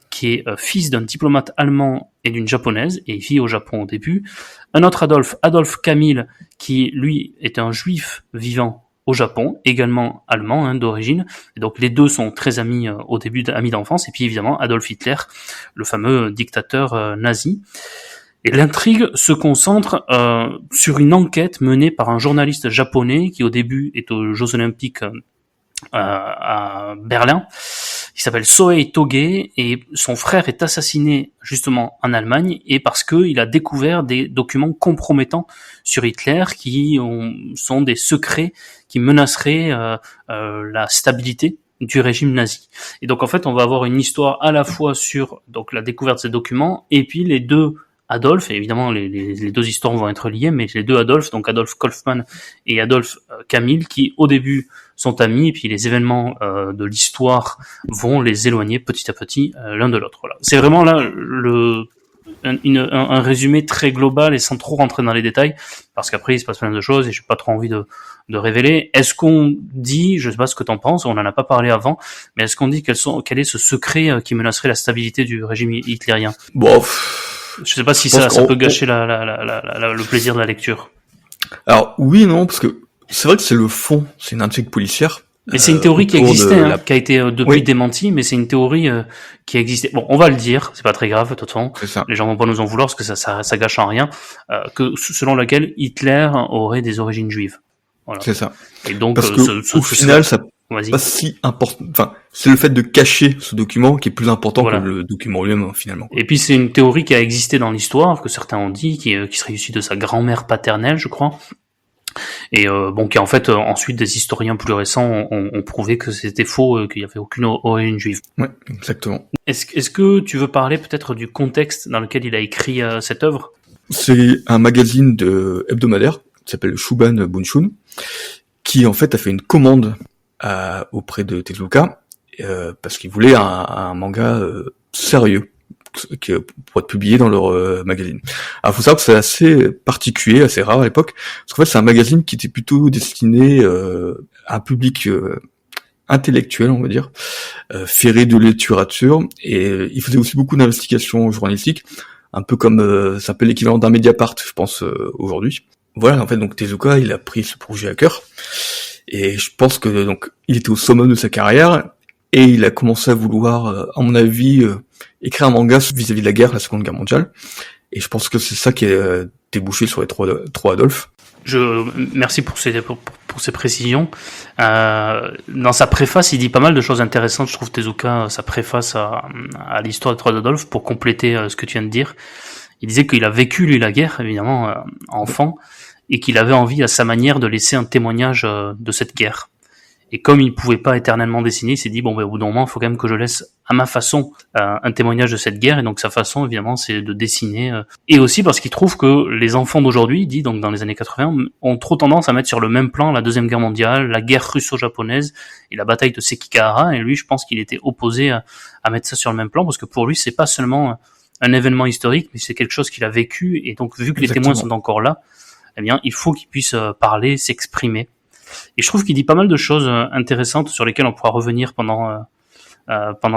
qui est fils d'un diplomate allemand et d'une japonaise, et il vit au Japon au début. Un autre Adolphe, Adolf Camille, qui lui est un juif vivant au Japon, également allemand d'origine. Et donc les deux sont très amis au début, amis d'enfance. Et puis évidemment Adolf Hitler, le fameux dictateur nazi. Et l'intrigue se concentre sur une enquête menée par un journaliste japonais qui au début est aux Jeux Olympiques à Berlin. Il s'appelle Sohei Toge et son frère est assassiné justement en Allemagne et parce que il a découvert des documents compromettants sur Hitler qui sont des secrets qui menaceraient la stabilité du régime nazi. Et donc en fait, on va avoir une histoire à la fois sur donc la découverte de ces documents et puis les deux Adolphe, et évidemment les deux histoires vont être liées, mais les deux Adolphe, donc Adolf Kaufmann et Adolf Camille, qui au début sont amis, et puis les événements de l'histoire vont les éloigner petit à petit l'un de l'autre. Voilà. C'est vraiment là un résumé très global et sans trop rentrer dans les détails, parce qu'après il se passe plein de choses et j'ai pas trop envie de révéler. Est-ce qu'on dit, je sais pas ce que t'en penses, on en a pas parlé avant, mais est-ce qu'on dit quel est ce secret qui menacerait la stabilité du régime hitlérien? Bon, je sais pas si ça peut gâcher le plaisir de la lecture. Alors oui et non, parce que c'est vrai que c'est le fond, c'est une intrigue policière. Mais c'est une théorie qui existait, qui a été depuis démentie, mais c'est une théorie qui existait. Bon, on va le dire, c'est pas très grave, de toute façon. Les gens vont pas nous en vouloir parce que ça gâche en rien. Que selon laquelle Hitler aurait des origines juives. Voilà. C'est ça. Et donc, parce que au final, ça Vas-y. pas si important. Enfin, c'est le fait de cacher ce document qui est plus important Voilà. que le document lui-même finalement. Et puis c'est une théorie qui a existé dans l'histoire, que certains ont dit, qui serait issue de sa grand-mère paternelle, je crois. Et qui en fait ensuite des historiens plus récents ont prouvé que c'était faux, qu'il n'y avait aucune origine juive. Ouais, exactement. Est-ce que tu veux parler peut-être du contexte dans lequel il a écrit cette œuvre ? C'est un magazine de hebdomadaire qui s'appelle Shuban Bunshun, qui en fait a fait une commande auprès de Tezuka parce qu'il voulait un manga sérieux pour être publié dans leur magazine. Alors faut savoir que c'est assez particulier, assez rare à l'époque, parce qu'en fait c'est un magazine qui était plutôt destiné à un public intellectuel, on va dire, ferré de littérature, et il faisait aussi beaucoup d'investigations journalistiques, un peu comme ça peut l'équivalent d'un Mediapart, je pense, aujourd'hui. Voilà, en fait, donc Tezuka, il a pris ce projet à cœur, et je pense que donc il était au summum de sa carrière, et il a commencé à vouloir, à mon avis, écrire un manga vis-à-vis de la guerre, la Seconde Guerre mondiale, et je pense que c'est ça qui a débouché sur les trois Adolphes. Merci pour ces précisions. Dans sa préface, il dit pas mal de choses intéressantes. Je trouve Tezuka, sa préface à l'histoire de Trois Adolphes, pour compléter ce que tu viens de dire. Il disait qu'il a vécu lui la guerre, évidemment, enfant, et qu'il avait envie à sa manière de laisser un témoignage de cette guerre. Et comme il pouvait pas éternellement dessiner, il s'est dit au bout d'un moment, il faut quand même que je laisse à ma façon un témoignage de cette guerre. Et donc sa façon, évidemment, c'est de dessiner. Et aussi parce qu'il trouve que les enfants d'aujourd'hui, il dit donc dans les années 80, ont trop tendance à mettre sur le même plan la Deuxième Guerre mondiale, la guerre russo-japonaise et la bataille de Sekigahara. Et lui, je pense qu'il était opposé à mettre ça sur le même plan, parce que pour lui, c'est pas seulement un événement historique, mais c'est quelque chose qu'il a vécu. Et donc, vu que les témoins sont encore là, eh bien, il faut qu'il puisse parler, s'exprimer. Et je trouve qu'il dit pas mal de choses intéressantes sur lesquelles on pourra revenir pendant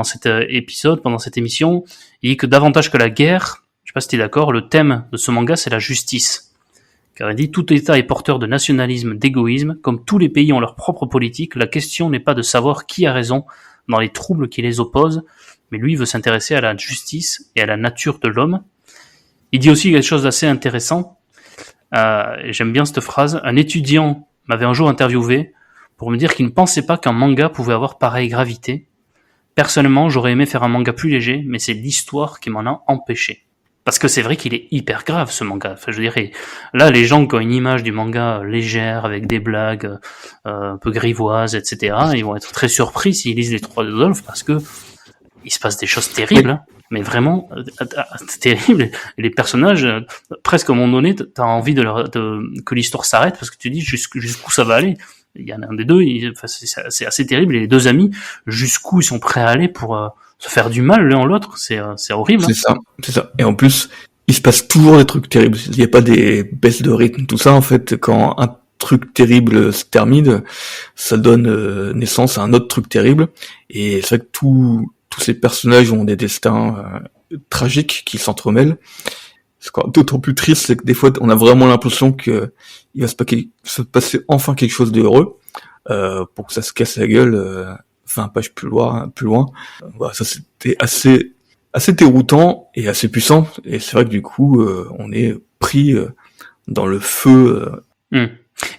cet épisode, pendant cette émission. Il dit que davantage que la guerre, je sais pas si t'es d'accord, le thème de ce manga, c'est la justice. Car il dit, tout État est porteur de nationalisme, d'égoïsme. Comme tous les pays ont leur propre politique, la question n'est pas de savoir qui a raison dans les troubles qui les opposent, mais lui veut s'intéresser à la justice et à la nature de l'homme. Il dit aussi quelque chose d'assez intéressant, et j'aime bien cette phrase. Un étudiant m'avait un jour interviewé pour me dire qu'il ne pensait pas qu'un manga pouvait avoir pareille gravité. Personnellement, j'aurais aimé faire un manga plus léger, mais c'est l'histoire qui m'en a empêché. Parce que c'est vrai qu'il est hyper grave, ce manga. Enfin, je dirais, là, les gens qui ont une image du manga légère, avec des blagues un peu grivoises, etc., ils vont être très surpris s'ils lisent les Trois Adolphes, parce que il se passe des choses terribles, hein, mais vraiment terribles. Et les personnages, presque à un moment donné, t'as envie que l'histoire s'arrête, parce que tu dis jusqu'où ça va aller. Il y en a un des deux, c'est assez terrible, et les deux amis, jusqu'où ils sont prêts à aller pour se faire du mal l'un l'autre, c'est horrible. C'est ça. Et en plus, il se passe toujours des trucs terribles. Il n'y a pas des baisses de rythme, tout ça. En fait, quand un truc terrible se termine, ça donne naissance à un autre truc terrible. Et c'est vrai que tous ces personnages ont des destins tragiques qui s'entremêlent. C'est d'autant plus triste, c'est que des fois, on a vraiment l'impression que il va se passer enfin quelque chose de heureux, pour que ça se casse la gueule 20 pages plus loin. Voilà, ça c'était assez déroutant et assez puissant. Et c'est vrai que du coup, on est pris dans le feu.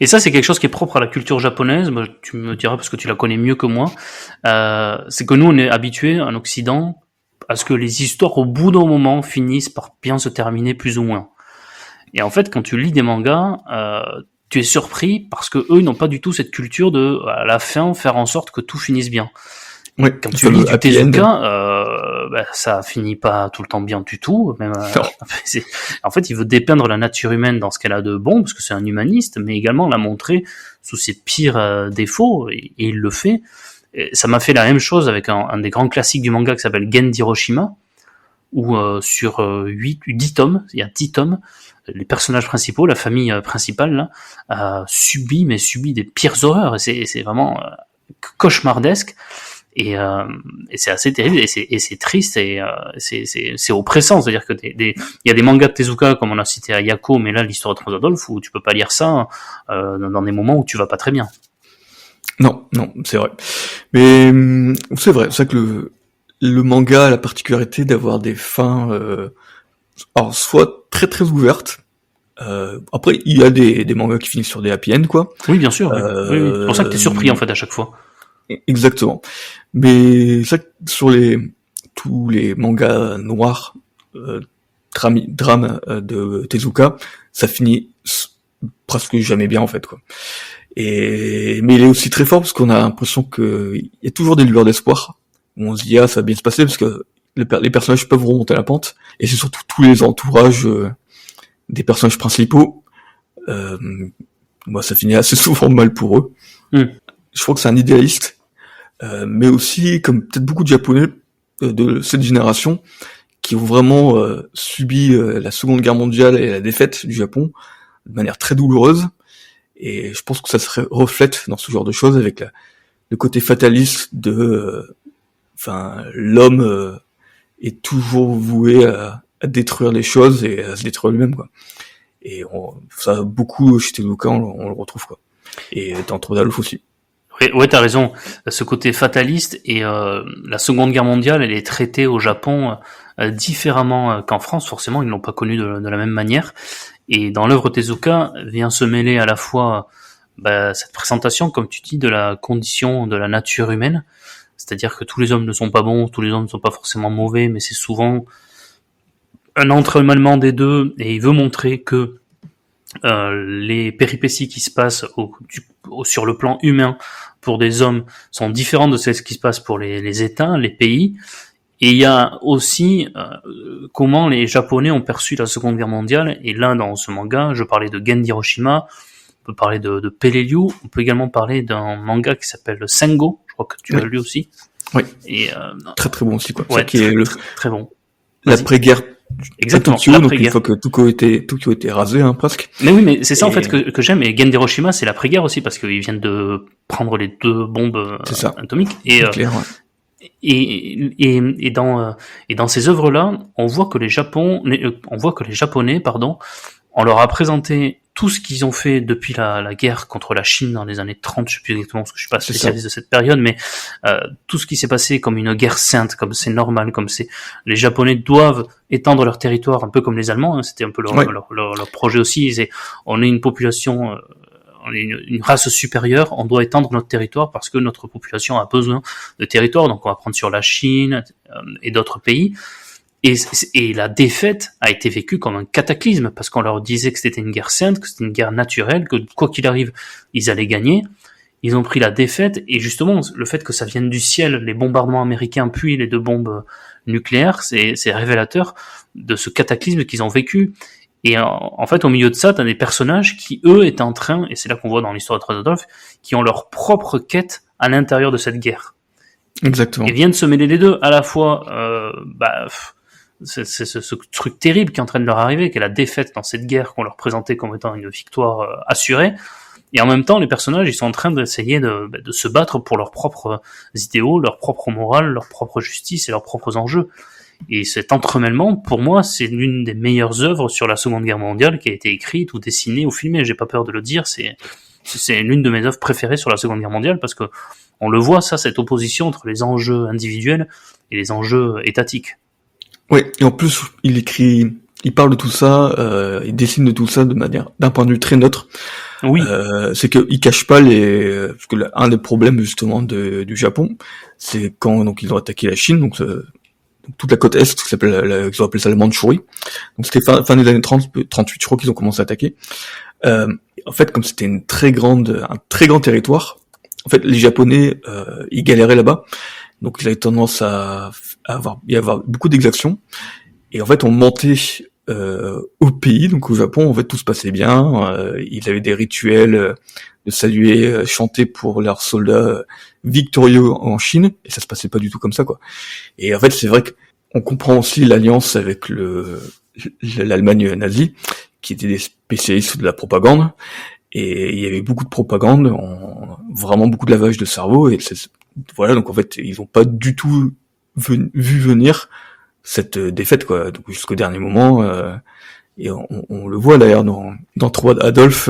Et ça, c'est quelque chose qui est propre à la culture japonaise. Bah, tu me diras parce que tu la connais mieux que moi. C'est que nous, on est habitués en Occident à ce que les histoires, au bout d'un moment, finissent par bien se terminer plus ou moins. Et en fait, quand tu lis des mangas, tu es surpris parce que eux, ils n'ont pas du tout cette culture de, à la fin, faire en sorte que tout finisse bien. Ouais, quand tu lis du Tezuka, ça finit pas tout le temps bien du tout. Même, en fait, il veut dépeindre la nature humaine dans ce qu'elle a de bon, parce que c'est un humaniste, mais également la montrer sous ses pires défauts, et il le fait. Et ça m'a fait la même chose avec un des grands classiques du manga qui s'appelle Gen d'Hiroshima, où sur 10 tomes, il y a 10 tomes, les personnages principaux, la famille principale, là, subit des pires horreurs, et c'est vraiment cauchemardesque. Et c'est assez terrible, et c'est triste, et c'est oppressant. C'est-à-dire que il y a des mangas de Tezuka, comme on a cité Ayako, mais là, l'histoire de Trois Adolphes, où tu peux pas lire ça dans des moments où tu vas pas très bien. Non, c'est vrai. Mais c'est vrai que le manga a la particularité d'avoir des fins, alors soit très très ouvertes. Après, il y a des mangas qui finissent sur des happy end, quoi. Oui, bien sûr. Oui. C'est pour ça que t'es surpris en fait à chaque fois. Exactement. Mais ça, tous les mangas noirs, drame de Tezuka, ça finit presque jamais bien en fait, quoi. Mais il est aussi très fort parce qu'on a l'impression qu'il y a toujours des lueurs d'espoir. On se dit ça va bien se passer parce que les personnages peuvent remonter la pente, et c'est surtout tous les entourages des personnages principaux. Ça finit assez souvent mal pour eux. Je crois que c'est un idéaliste, mais aussi comme peut-être beaucoup de Japonais de cette génération qui ont vraiment subi la Seconde Guerre mondiale et la défaite du Japon de manière très douloureuse. Et je pense que ça se reflète dans ce genre de choses avec le côté fataliste de, l'homme est toujours voué à détruire les choses et à se détruire lui-même, quoi. Et ça beaucoup chez Tezuka, on le retrouve, quoi. Et dans Trop d'Adolphe aussi. Ouais, t'as raison. Ce côté fataliste et la Seconde Guerre mondiale, elle est traitée au Japon différemment qu'en France. Forcément, ils l'ont pas connue de la même manière. Et dans l'œuvre Tezuka vient se mêler à la fois cette présentation, comme tu dis, de la condition de la nature humaine. C'est-à-dire que tous les hommes ne sont pas bons, tous les hommes ne sont pas forcément mauvais, mais c'est souvent un entremêlement des deux, et il veut montrer que les péripéties qui se passent sur le plan humain pour des hommes sont différentes de celles qui se passent pour les États, les pays. Et il y a aussi comment les Japonais ont perçu la Seconde Guerre mondiale. Et là, dans ce manga, je parlais de Gen d'Hiroshima, on peut parler de Peleliu, on peut également parler d'un manga qui s'appelle Sengo, je crois que tu as lu aussi. Oui. Et très très bon aussi, quoi. Ouais, qui est très bon. L'après-guerre. Exactement. Tokyo, donc une fois que Tokyo était rasé, presque. Mais oui, mais c'est ça en fait que j'aime. Et Gen d'Hiroshima, c'est l'après-guerre aussi, parce qu'ils viennent de prendre les 2 bombes atomiques. Et clair, ouais. Et dans ces œuvres-là, on voit que les Japonais, on leur a présenté tout ce qu'ils ont fait depuis la guerre contre la Chine dans les années 30, je sais plus exactement parce que je suis pas spécialiste de cette période, mais tout ce qui s'est passé comme une guerre sainte, comme c'est normal, les Japonais doivent étendre leur territoire, un peu comme les Allemands, hein, c'était un peu leur projet aussi. On est une population, on est une race supérieure, on doit étendre notre territoire parce que notre population a besoin de territoire, donc on va prendre sur la Chine et d'autres pays. Et la défaite a été vécue comme un cataclysme, parce qu'on leur disait que c'était une guerre sainte, que c'était une guerre naturelle, que quoi qu'il arrive, ils allaient gagner. Ils ont pris la défaite, et justement, le fait que ça vienne du ciel, les bombardements américains, puis les 2 bombes nucléaires, c'est révélateur de ce cataclysme qu'ils ont vécu. Et en fait, au milieu de ça, t'as des personnages qui, eux, étaient en train, et c'est là qu'on voit dans l'histoire de Trop d'Adolphe, qui ont leur propre quête à l'intérieur de cette guerre. Exactement. Et viennent se mêler les deux, à la fois, c'est ce truc terrible qui est en train de leur arriver, qui est la défaite dans cette guerre qu'on leur présentait comme étant une victoire assurée, et en même temps les personnages ils sont en train d'essayer de se battre pour leurs propres idéaux, leur propre morale, leur propre justice et leurs propres enjeux. Et cet entremêlement, pour moi, c'est l'une des meilleures œuvres sur la Seconde Guerre mondiale qui a été écrite ou dessinée ou filmée. J'ai pas peur de le dire, c'est l'une de mes œuvres préférées sur la Seconde Guerre mondiale, parce que on le voit, cette opposition entre les enjeux individuels et les enjeux étatiques. Oui, et en plus, il parle de tout ça, il dessine de tout ça d'un point de vue très neutre. Oui. C'est que il cache pas parce que un des problèmes justement du Japon, c'est quand donc ils ont attaqué la Chine, donc toute la côte est, qui s'appelle, ils ont appelé ça la Mandchourie. Donc c'était fin des années 38, je crois qu'ils ont commencé à attaquer. En fait, comme c'était un très grand territoire, en fait, les Japonais, ils galéraient là-bas. Donc ils avaient tendance à y avoir beaucoup d'exactions. Et en fait, on mentait au pays, donc au Japon, en fait, tout se passait bien. Ils avaient des rituels de saluer, chanter pour leurs soldats victorieux en Chine, et ça se passait pas du tout comme ça, quoi. Et en fait, c'est vrai qu'on comprend aussi l'alliance avec l'Allemagne nazie, qui était des spécialistes de la propagande, et il y avait beaucoup de propagande, vraiment beaucoup de lavage de cerveau, et voilà, donc en fait, ils ont pas du tout vu venir cette défaite, quoi, donc jusqu'au dernier moment, et on le voit d'ailleurs dans Trop d'Adolphe,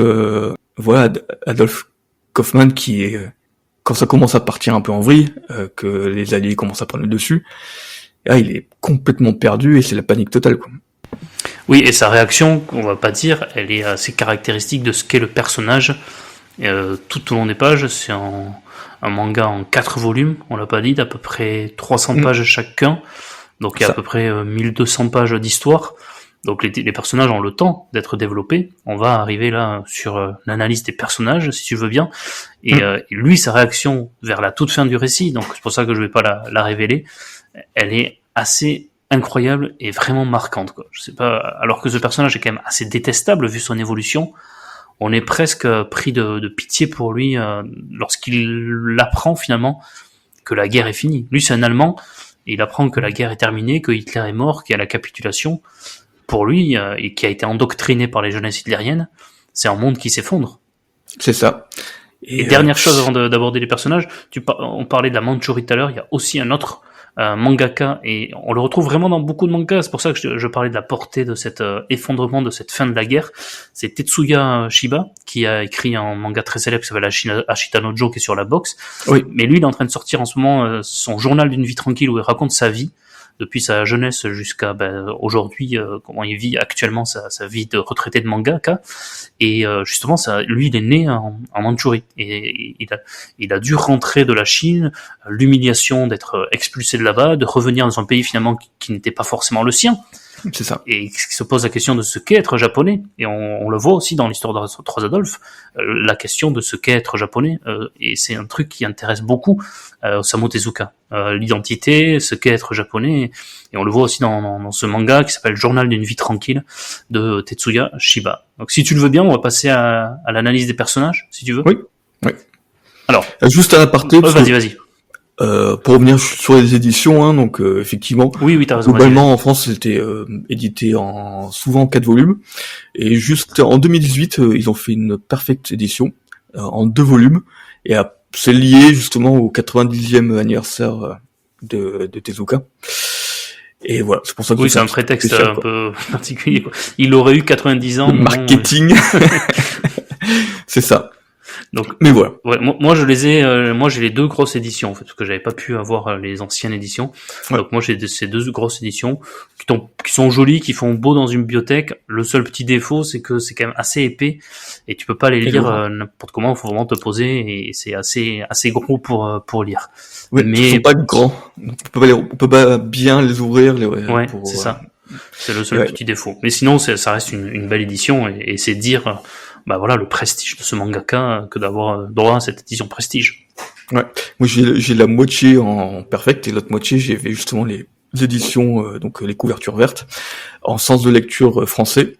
voilà, Adolphe Kaufmann qui est, quand ça commence à partir un peu en vrille, que les Alliés commencent à prendre le dessus, là, il est complètement perdu et c'est la panique totale, quoi. Oui, et sa réaction, on va pas dire, elle est assez caractéristique de ce qu'est le personnage Tout au long des pages, c'est un manga en 4 volumes, on l'a pas dit, d'à peu près 300 pages chacun. Donc il y a à peu près 1200 pages d'histoire. Donc les personnages ont le temps d'être développés. On va arriver là sur l'analyse des personnages, si tu veux bien. Et lui, sa réaction vers la toute fin du récit, donc c'est pour ça que je vais pas la révéler, elle est assez incroyable et vraiment marquante, quoi. Je sais pas, alors que ce personnage est quand même assez détestable vu son évolution, on est presque pris de pitié pour lui lorsqu'il apprend finalement que la guerre est finie. Lui, c'est un Allemand, et il apprend que la guerre est terminée, que Hitler est mort, qu'il y a la capitulation. Pour lui, et qui a été endoctriné par les jeunesses hitlériennes, c'est un monde qui s'effondre. C'est ça. Et dernière chose avant d'aborder les personnages, on parlait de la Mandchourie tout à l'heure, il y a aussi un autre mangaka, et on le retrouve vraiment dans beaucoup de mangas, c'est pour ça que je parlais de la portée de cet effondrement, de cette fin de la guerre. C'est Tetsuya Shiba, qui a écrit un manga très célèbre qui s'appelle Ashita no Joe, qui est sur la boxe. Oui. Mais lui, il est en train de sortir en ce moment son journal d'une vie tranquille, où il raconte sa vie, depuis sa jeunesse jusqu'à aujourd'hui, comment il vit actuellement sa vie de retraité de mangaka. Et justement, lui, il est né en Mandchourie, et il a dû rentrer de la Chine, l'humiliation d'être expulsé de là-bas, de revenir dans un pays finalement qui n'était pas forcément le sien. C'est ça. Et qui se pose la question de ce qu'est être japonais. Et on le voit aussi dans l'histoire de Trois Adolphes, la question de ce qu'est être japonais. Et c'est un truc qui intéresse beaucoup Osamu Tezuka. L'identité, ce qu'est être japonais. Et on le voit aussi dans ce manga qui s'appelle Journal d'une vie tranquille de Tetsuya Shiba. Donc si tu le veux bien, on va passer à l'analyse des personnages, si tu veux. Oui. Alors, juste un aparté. Vas-y. Pour revenir sur les éditions, donc effectivement, oui, t'as raison. Globalement, en France, c'était édité souvent en 4 volumes, et juste en 2018, ils ont fait une parfaite édition en 2 volumes, et c'est lié justement au 90e anniversaire de Tezuka. Et voilà, c'est pour ça que c'est un prétexte spécial, un peu particulier, quoi. Il aurait eu 90 ans. Le marketing. C'est ça. Donc, mais voilà. Ouais, moi je les ai, moi j'ai les 2 grosses éditions en fait, parce que j'avais pas pu avoir les anciennes éditions. Ouais. Donc moi j'ai ces 2 grosses éditions qui sont jolies, qui font beau dans une bibliothèque. Le seul petit défaut, c'est que c'est quand même assez épais et tu peux pas les lire n'importe comment. Il faut vraiment te poser, et c'est assez gros pour lire. Ouais, mais ils sont pas grands. On peut pas bien les ouvrir. Ouais, c'est ça. C'est le seul petit défaut. Mais sinon, ça reste une belle édition, et c'est dire voilà, le prestige de ce mangaka que d'avoir droit à cette édition prestige. Ouais. Moi, j'ai la moitié en perfect, et l'autre moitié, j'ai fait justement les éditions, donc les couvertures vertes, en sens de lecture français.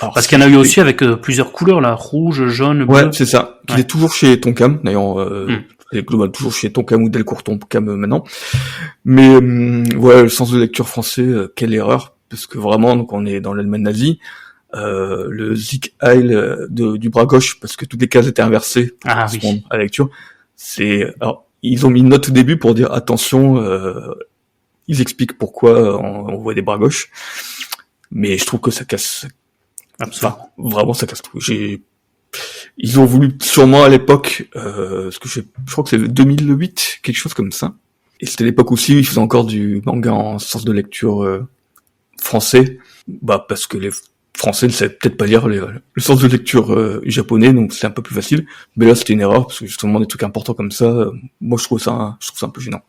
Alors, parce qu'il y en a eu aussi avec plusieurs couleurs, là, rouge, jaune, bleu. Ouais, c'est ça. Il est toujours chez Tonkam, d'ailleurs. Il est globalement toujours chez Tonkam ou Delcourt Tonkam maintenant. Mais voilà, le sens de lecture français, quelle erreur, parce que vraiment, donc on est dans l'Allemagne nazie. Le Sieg Heil du bras gauche, parce que toutes les cases étaient inversées pour correspondre à la lecture. Alors, ils ont mis une note au début pour dire attention, ils expliquent pourquoi on voit des bras gauches, mais je trouve que ça casse. Enfin, vraiment, ça casse tout. Ils ont voulu sûrement à l'époque, parce que je crois que c'est le 2008, quelque chose comme ça. Et c'était l'époque aussi où ils faisaient encore du manga en sens de lecture français, parce que les Français ne savaient peut-être pas lire le sens de lecture japonais, donc c'est un peu plus facile. Mais là, c'était une erreur, parce que justement, des trucs importants comme ça, moi, je trouve ça un peu gênant.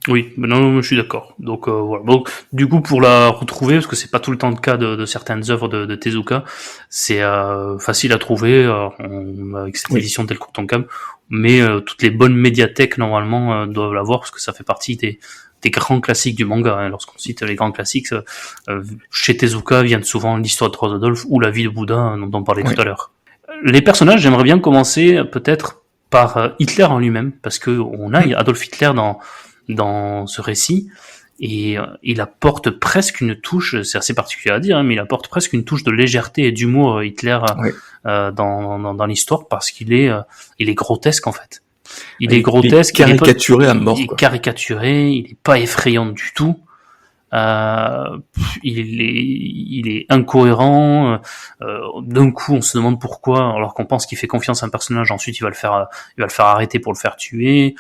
Oui, mais non, je suis d'accord. Donc voilà. Bon, du coup, pour la retrouver, parce que c'est pas tout le temps le cas de certaines œuvres de Tezuka, c'est facile à trouver avec cette édition Delcourt Tonkam, mais toutes les bonnes médiathèques normalement doivent l'avoir, parce que ça fait partie des grands classiques du manga. Lorsqu'on cite les grands classiques, chez Tezuka viennent souvent l'histoire de Trois Adolphes ou la vie de Bouddha dont on parlait tout à l'heure. Les personnages, j'aimerais bien commencer peut-être par Hitler en lui-même, parce que on a Adolf Hitler dans ce récit, et il apporte presque une touche, c'est assez particulier à dire, mais il apporte presque une touche de légèreté et d'humour, Hitler, dans l'histoire, parce qu'il est grotesque en fait. Il est grotesque, caricaturé à mort. Il est caricaturé, il est pas effrayant du tout. Il est incohérent. D'un coup, on se demande pourquoi, alors qu'on pense qu'il fait confiance à un personnage. Ensuite, il va le faire arrêter pour le faire tuer.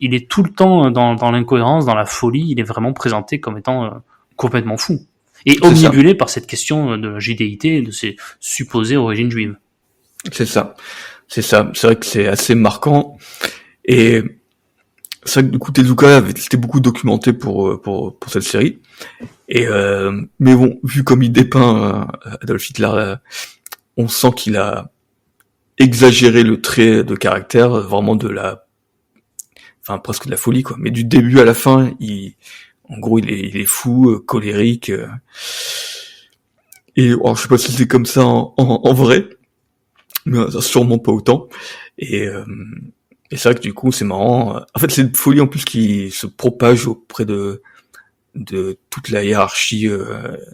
Il est tout le temps dans l'incohérence, dans la folie. Il est vraiment présenté comme étant complètement fou et omnibulé par cette question de la judéité et de ses supposées origines juives. C'est ça. C'est vrai que c'est assez marquant. Et c'est vrai que du coup Tezuka c'était beaucoup documenté pour cette série. Et mais bon, vu comme il dépeint Adolf Hitler, on sent qu'il a exagéré le trait de caractère, vraiment presque de la folie, quoi. Mais du début à la fin, en gros, il est fou, colérique. Et alors, je sais pas si c'est comme ça en vrai, mais sûrement pas autant. Et c'est vrai que du coup, c'est marrant. En fait, c'est une folie en plus qui se propage auprès de toute la hiérarchie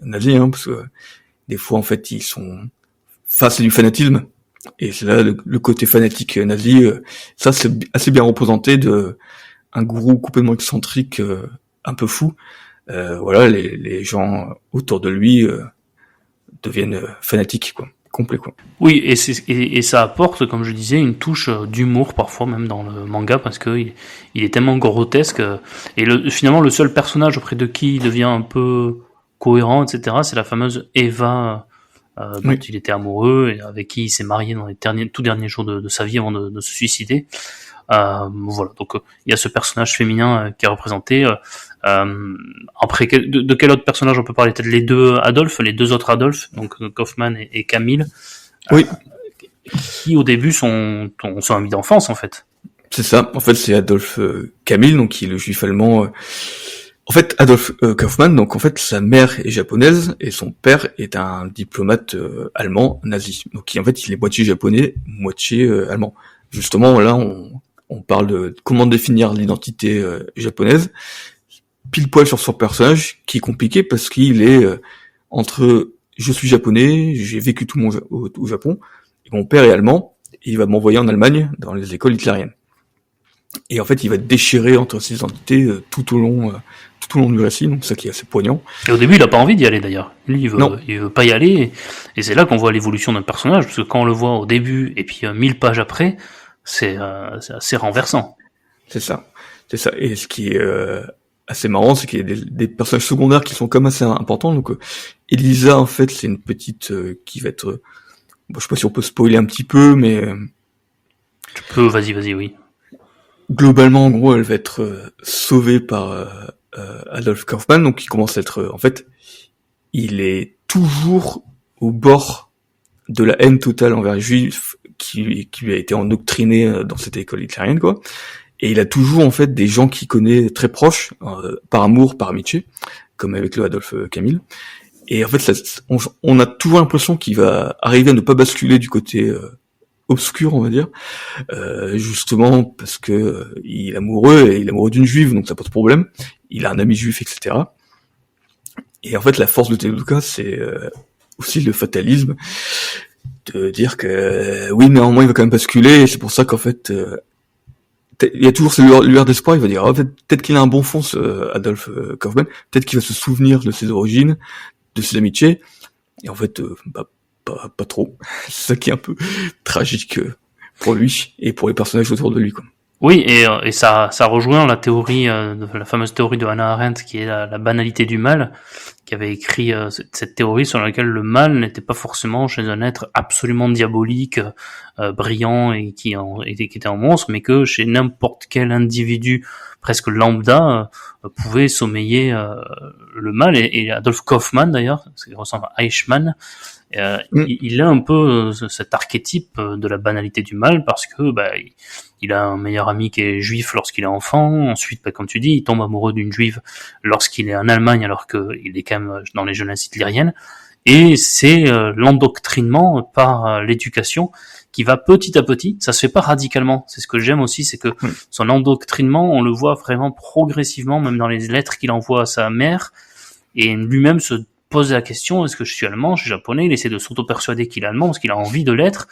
nazie, hein, parce que des fois, en fait, ils sont face à du fanatisme. Et c'est là le côté fanatique nazi, ça c'est assez bien représenté de un gourou complètement excentrique, un peu fou. Voilà, les gens autour de lui deviennent fanatiques, quoi, complets, quoi. Oui, et ça apporte, comme je disais, une touche d'humour parfois même dans le manga parce que il est tellement grotesque et finalement le seul personnage auprès de qui il devient un peu cohérent, etc. C'est la fameuse Eva dont il était amoureux et avec qui il s'est marié dans les tout derniers jours de sa vie avant de se suicider. Voilà, donc il y a ce personnage féminin qui est représenté. Après, de quel autre personnage on peut parler? Peut-être les deux autres Adolphe, donc Kaufman et Camille. Oui. Qui au début sont amis d'enfance en fait. C'est ça. En fait, c'est Adolf Camille, donc qui est le juif allemand. En fait, Adolf Kaufmann, donc en fait, sa mère est japonaise et son père est un diplomate allemand nazi. Donc en fait, il est moitié japonais, moitié allemand. Justement, là, on parle de comment définir l'identité japonaise. Pile poil sur son personnage, qui est compliqué parce qu'il est entre je suis japonais, j'ai vécu tout au Japon, et mon père est allemand, et il va m'envoyer en Allemagne dans les écoles hitlériennes. Et en fait, il va déchirer entre ses identités tout au long du récit, donc ça qui est assez poignant. Et au début, il a pas envie d'y aller d'ailleurs. Lui, il veut pas y aller, et c'est là qu'on voit l'évolution d'un personnage, parce que quand on le voit au début et puis 1000 pages après, c'est assez renversant. C'est ça. Et ce qui est assez marrant, c'est qu'il y a des personnages secondaires qui sont comme assez importants. Donc Elisa, en fait, c'est une petite qui va être... je sais pas si on peut spoiler un petit peu, mais... Tu peux, vas-y, oui. Globalement, en gros, elle va être sauvée par Adolf Kaufmann, donc il commence à être... en fait, il est toujours au bord de la haine totale envers les juifs qui lui a été endoctriné dans cette école hitlérienne, quoi. Et il a toujours, en fait, des gens qu'il connaît très proches, par amour, par amitié, comme avec le Adolf Camille. Et en fait, on a toujours l'impression qu'il va arriver à ne pas basculer du côté obscur, on va dire, justement parce que il est amoureux, et il est amoureux d'une juive, donc ça pose problème. Il a un ami juif, etc. Et en fait, la force de Tezuka, c'est aussi le fatalisme, de dire que oui, mais normalement, il va quand même basculer, et c'est pour ça qu'en fait... il y a toujours cette lueur d'espoir, il va dire, en fait, peut-être qu'il a un bon fond, ce Adolf Kaufmann, peut-être qu'il va se souvenir de ses origines, de ses amitiés, et en fait, pas trop. C'est ça qui est un peu tragique pour lui, et pour les personnages autour de lui, quoi. Oui, et ça rejoint la théorie, la fameuse théorie de Hannah Arendt, qui est la banalité du mal, qui avait écrit cette théorie sur laquelle le mal n'était pas forcément chez un être absolument diabolique, brillant et qui était un monstre, mais que chez n'importe quel individu presque lambda pouvait sommeiller le mal. Et Adolf Kaufmann d'ailleurs, parce qu'il ressemble à Eichmann, il a un peu cet archétype de la banalité du mal, parce que il a un meilleur ami qui est juif lorsqu'il est enfant. Ensuite, comme tu dis, il tombe amoureux d'une juive lorsqu'il est en Allemagne, alors qu'il est quand même dans les jeunesses hitlériennes. Et c'est l'endoctrinement par l'éducation qui va petit à petit. Ça se fait pas radicalement. C'est ce que j'aime aussi, c'est que son endoctrinement, on le voit vraiment progressivement, même dans les lettres qu'il envoie à sa mère. Et lui-même se pose la question, est-ce que je suis allemand, je suis japonais? Il essaie de s'auto-persuader qu'il est allemand parce qu'il a envie de l'être.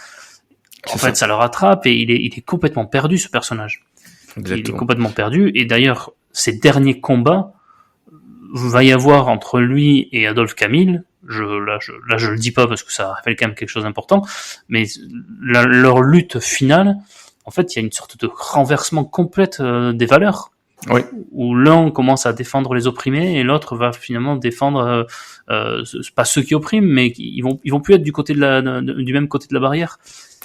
En fait, ça le rattrape et il est complètement perdu, ce personnage. Exactement. Il est complètement perdu. Et d'ailleurs, ces derniers combats, va y avoir entre lui et Adolf Camille. Là, je le dis pas parce que ça révèle quand même quelque chose d'important. Mais leur lutte finale, en fait, il y a une sorte de renversement complète des valeurs. Oui. où l'un commence à défendre les opprimés et l'autre va finalement défendre pas ceux qui oppriment, mais ils vont plus être du côté du même côté de la barrière.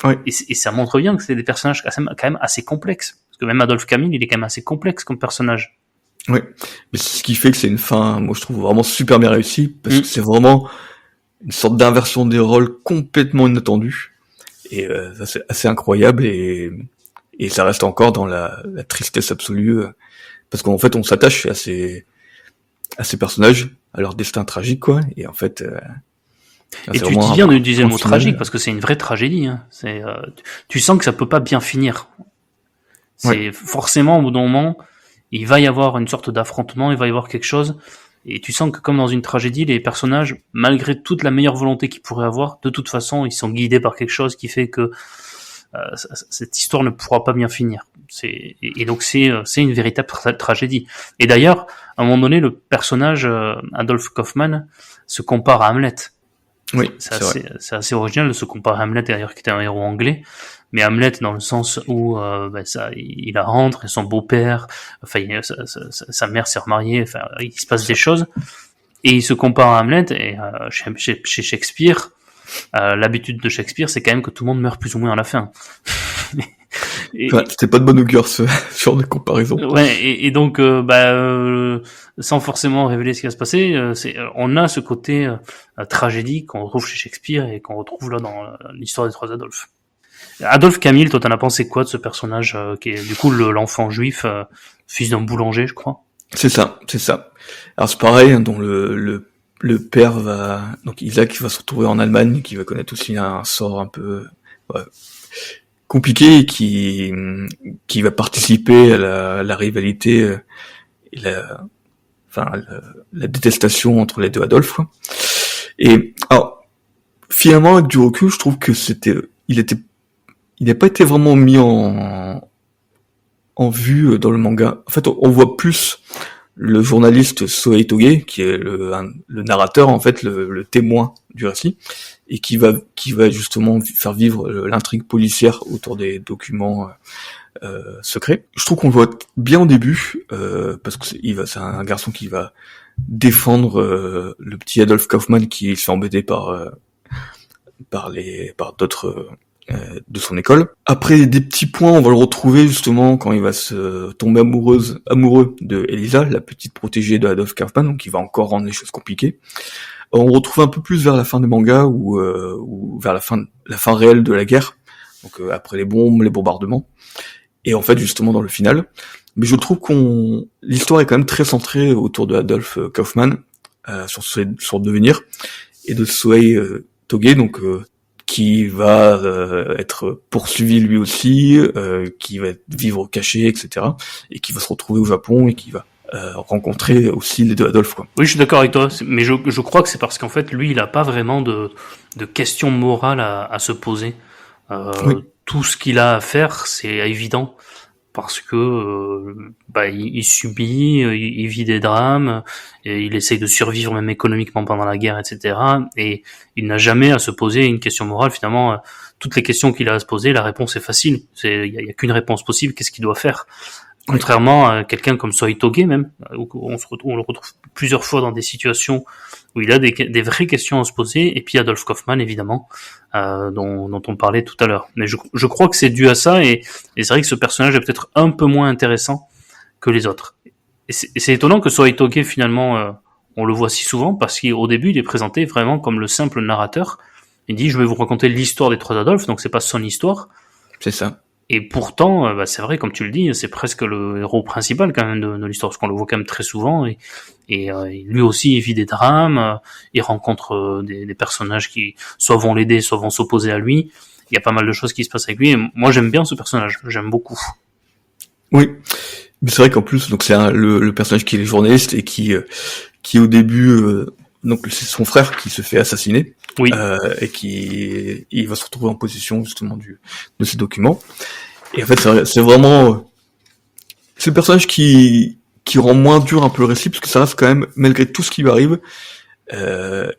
Oui. Et ça montre bien que c'est des personnages quand même assez complexes, parce que même Adolphe Camille, il est quand même assez complexe comme personnage. Oui, mais c'est ce qui fait que c'est une fin, moi je trouve vraiment super bien réussie, parce que c'est vraiment une sorte d'inversion des rôles complètement inattendue, et ça c'est assez incroyable, et ça reste encore dans la tristesse absolue, parce qu'en fait on s'attache à ces personnages, à leur destin tragique, quoi, et en fait... et tu dis bien d'utiliser le mot tragique, parce que c'est une vraie tragédie, hein. Tu sens que ça peut pas bien finir. C'est forcément, au bout d'un moment, il va y avoir une sorte d'affrontement, il va y avoir quelque chose, et tu sens que comme dans une tragédie, les personnages, malgré toute la meilleure volonté qu'ils pourraient avoir, de toute façon, ils sont guidés par quelque chose qui fait que cette histoire ne pourra pas bien finir. Et donc c'est une véritable tragédie. Et d'ailleurs, à un moment donné, le personnage Adolphe Kaufmann se compare à Hamlet. Oui, c'est assez original de se comparer à Hamlet, d'ailleurs, qui était un héros anglais. Mais Hamlet, dans le sens où il rentre et son beau-père, enfin sa mère s'est remariée, enfin il se passe des choses, et il se compare à Hamlet. Et chez Shakespeare, l'habitude de Shakespeare, c'est quand même que tout le monde meurt plus ou moins à la fin. C'était pas de bon augure ce genre de comparaison. Ouais, et donc sans forcément révéler ce qui va se passer, on a ce côté tragédie qu'on retrouve chez Shakespeare et qu'on retrouve là dans l'histoire des trois Adolphes. Adolphe Camille, toi t'en as pensé quoi de ce personnage qui est du coup l'enfant juif, fils d'un boulanger, je crois? C'est ça. Alors c'est pareil, hein, dont le père donc Isaac va se retrouver en Allemagne, qui va connaître aussi un sort un peu compliqué, qui va participer à la rivalité et la détestation entre les deux Adolphes, quoi. Et alors finalement, avec du recul, je trouve que il n'a pas été vraiment mis en vue dans le manga. En fait, on voit plus le journaliste Sohei Toge, qui est le narrateur, en fait, le témoin du récit, et qui va justement faire vivre l'intrigue policière autour des documents secrets. Je trouve qu'on le voit bien au début, parce que c'est un garçon qui va défendre le petit Adolphe Kaufmann, qui se fait embêter par d'autres de son école. Après des petits points, on va le retrouver justement quand il va se tomber amoureux de Elisa, la petite protégée de Adolphe Kaufmann, donc il va encore rendre les choses compliquées. On retrouve un peu plus vers la fin du manga ou vers la fin réelle de la guerre, donc après les bombes, les bombardements, et en fait justement dans le final. Mais je trouve l'histoire est quand même très centrée autour de Adolphe Kaufmann, sur son devenir, et de Sohei Toge, donc qui va être poursuivi lui aussi, qui va vivre caché, etc., et qui va se retrouver au Japon et qui va rencontrer aussi les deux Adolphes, quoi. Oui, je suis d'accord avec toi, mais je crois que c'est parce qu'en fait, lui, il a pas vraiment de questions morales à se poser. Oui. Tout ce qu'il a à faire, c'est évident, parce que il subit, il vit des drames, et il essaye de survivre même économiquement pendant la guerre, etc. Et il n'a jamais à se poser une question morale. Finalement, toutes les questions qu'il a à se poser, la réponse est facile. Il y a qu'une réponse possible. Qu'est-ce qu'il doit faire? Contrairement à quelqu'un comme Sohei Toge même, où on le retrouve plusieurs fois dans des situations où il a des vraies questions à se poser, et puis Adolphe Kaufmann évidemment, dont on parlait tout à l'heure. Mais je crois que c'est dû à ça, et c'est vrai que ce personnage est peut-être un peu moins intéressant que les autres. Et c'est étonnant que Sohei Toge finalement, on le voit si souvent, parce qu'au début il est présenté vraiment comme le simple narrateur. Il dit je vais vous raconter l'histoire des trois Adolphes, donc c'est pas son histoire. C'est ça. Et pourtant, c'est vrai, comme tu le dis, c'est presque le héros principal quand même de l'histoire, parce qu'on le voit quand même très souvent, et lui aussi il vit des drames, il rencontre des personnages qui soit vont l'aider, soit vont s'opposer à lui. Il y a pas mal de choses qui se passent avec lui, et moi j'aime bien ce personnage, j'aime beaucoup. Oui, mais c'est vrai qu'en plus, donc c'est le personnage qui est journaliste et qui au début, donc c'est son frère qui se fait assassiner. Oui. Et il va se retrouver en possession justement de ces documents. Et en fait, c'est vraiment c'est le personnage qui rend moins dur un peu le récit, parce que ça reste quand même, malgré tout ce qui lui arrive,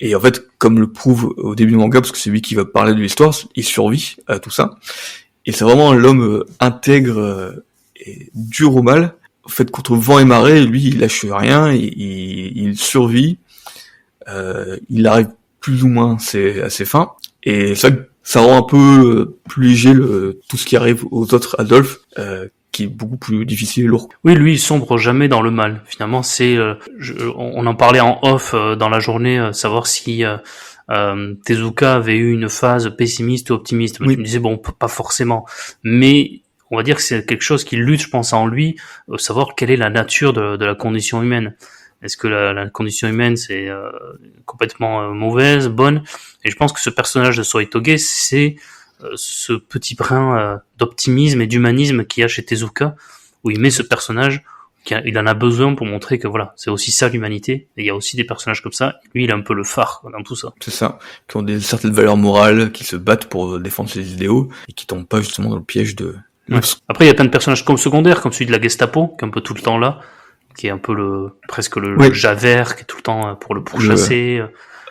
et en fait, comme le prouve au début du manga, parce que c'est lui qui va parler de l'histoire, il survit à tout ça. Et c'est vraiment l'homme intègre et dur au mal, fait contre vent et marée, lui il lâche rien, il survit, il arrive plus ou moins à ses fins, et ça rend un peu plus léger tout ce qui arrive aux autres Adolphe, qui est beaucoup plus difficile et lourd. Oui, lui, il sombre jamais dans le mal. Finalement, on en parlait en off dans la journée, savoir si Tezuka avait eu une phase pessimiste ou optimiste. Oui. Je me disais bon, pas forcément, mais on va dire que c'est quelque chose qui lutte, je pense, en lui, savoir quelle est la nature de la condition humaine. Est-ce que la condition humaine c'est complètement mauvaise, bonne? Et je pense que ce personnage de Soitoge, c'est ce petit brin d'optimisme et d'humanisme qu'il y a chez Tezuka, où il met ce personnage, il en a besoin pour montrer que voilà, c'est aussi ça l'humanité, et il y a aussi des personnages comme ça, et lui il est un peu le phare dans tout ça. C'est ça, qui ont certaines valeurs morales, qui se battent pour défendre ses idéaux, et qui tombent pas justement dans le piège de... Ouais. Après il y a plein de personnages comme secondaires, comme celui de la Gestapo, qui est un peu tout le temps là, qui est un peu presque le Javert, qui est tout le temps pour le pourchasser.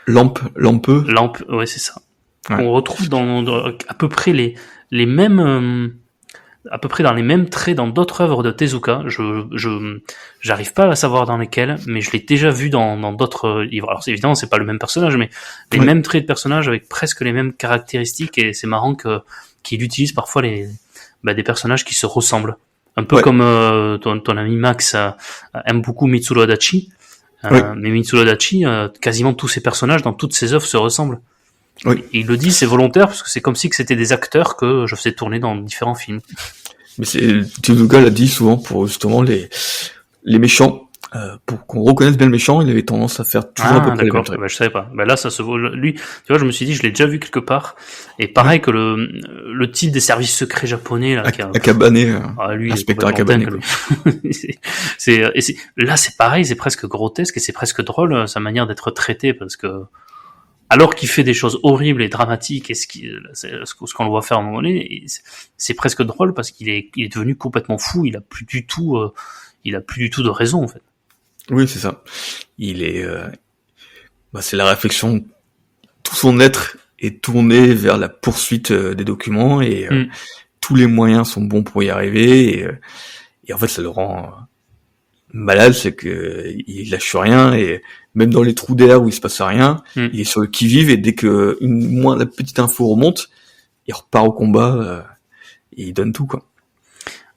Lampe, ouais c'est ça. Ouais. On retrouve dans à peu près les mêmes à peu près dans les mêmes traits dans d'autres œuvres de Tezuka. J'arrive pas à savoir dans lesquelles, mais je l'ai déjà vu dans d'autres livres. Alors évidemment c'est pas le même personnage, mais les mêmes traits de personnage avec presque les mêmes caractéristiques, et c'est marrant qu'il utilise parfois des personnages qui se ressemblent. Un peu comme ton ami Max aime beaucoup Mitsuru Adachi, mais Mitsuru Adachi, quasiment tous ses personnages dans toutes ses œuvres se ressemblent. Oui. Et il le dit, c'est volontaire, parce que c'est comme si que c'était des acteurs que je faisais tourner dans différents films. Mais Tezuka l'a dit souvent pour justement les méchants, pour qu'on reconnaisse bien le méchant, il avait tendance à faire toujours à peu près les mêmes traits. Je savais pas. Là, ça se voit. Lui, tu vois, je me suis dit, je l'ai déjà vu quelque part. Et pareil que le type des services secrets japonais, là, Akabane, lui, inspecteur Akabane. Là, c'est pareil, c'est presque grotesque et c'est presque drôle, sa manière d'être traité, parce que, alors qu'il fait des choses horribles et dramatiques, et ce qu'on le voit faire à un moment donné, c'est presque drôle parce qu'il est devenu complètement fou. Il a plus du tout de raison, en fait. Oui, c'est ça. Il est, c'est la réflexion. Tout son être est tourné vers la poursuite des documents, et tous les moyens sont bons pour y arriver. Et en fait, ça le rend malade, c'est que il lâche rien, et même dans les trous d'air où il se passe rien, il est sur le qui-vive, et dès que la petite info remonte, il repart au combat, et il donne tout, quoi.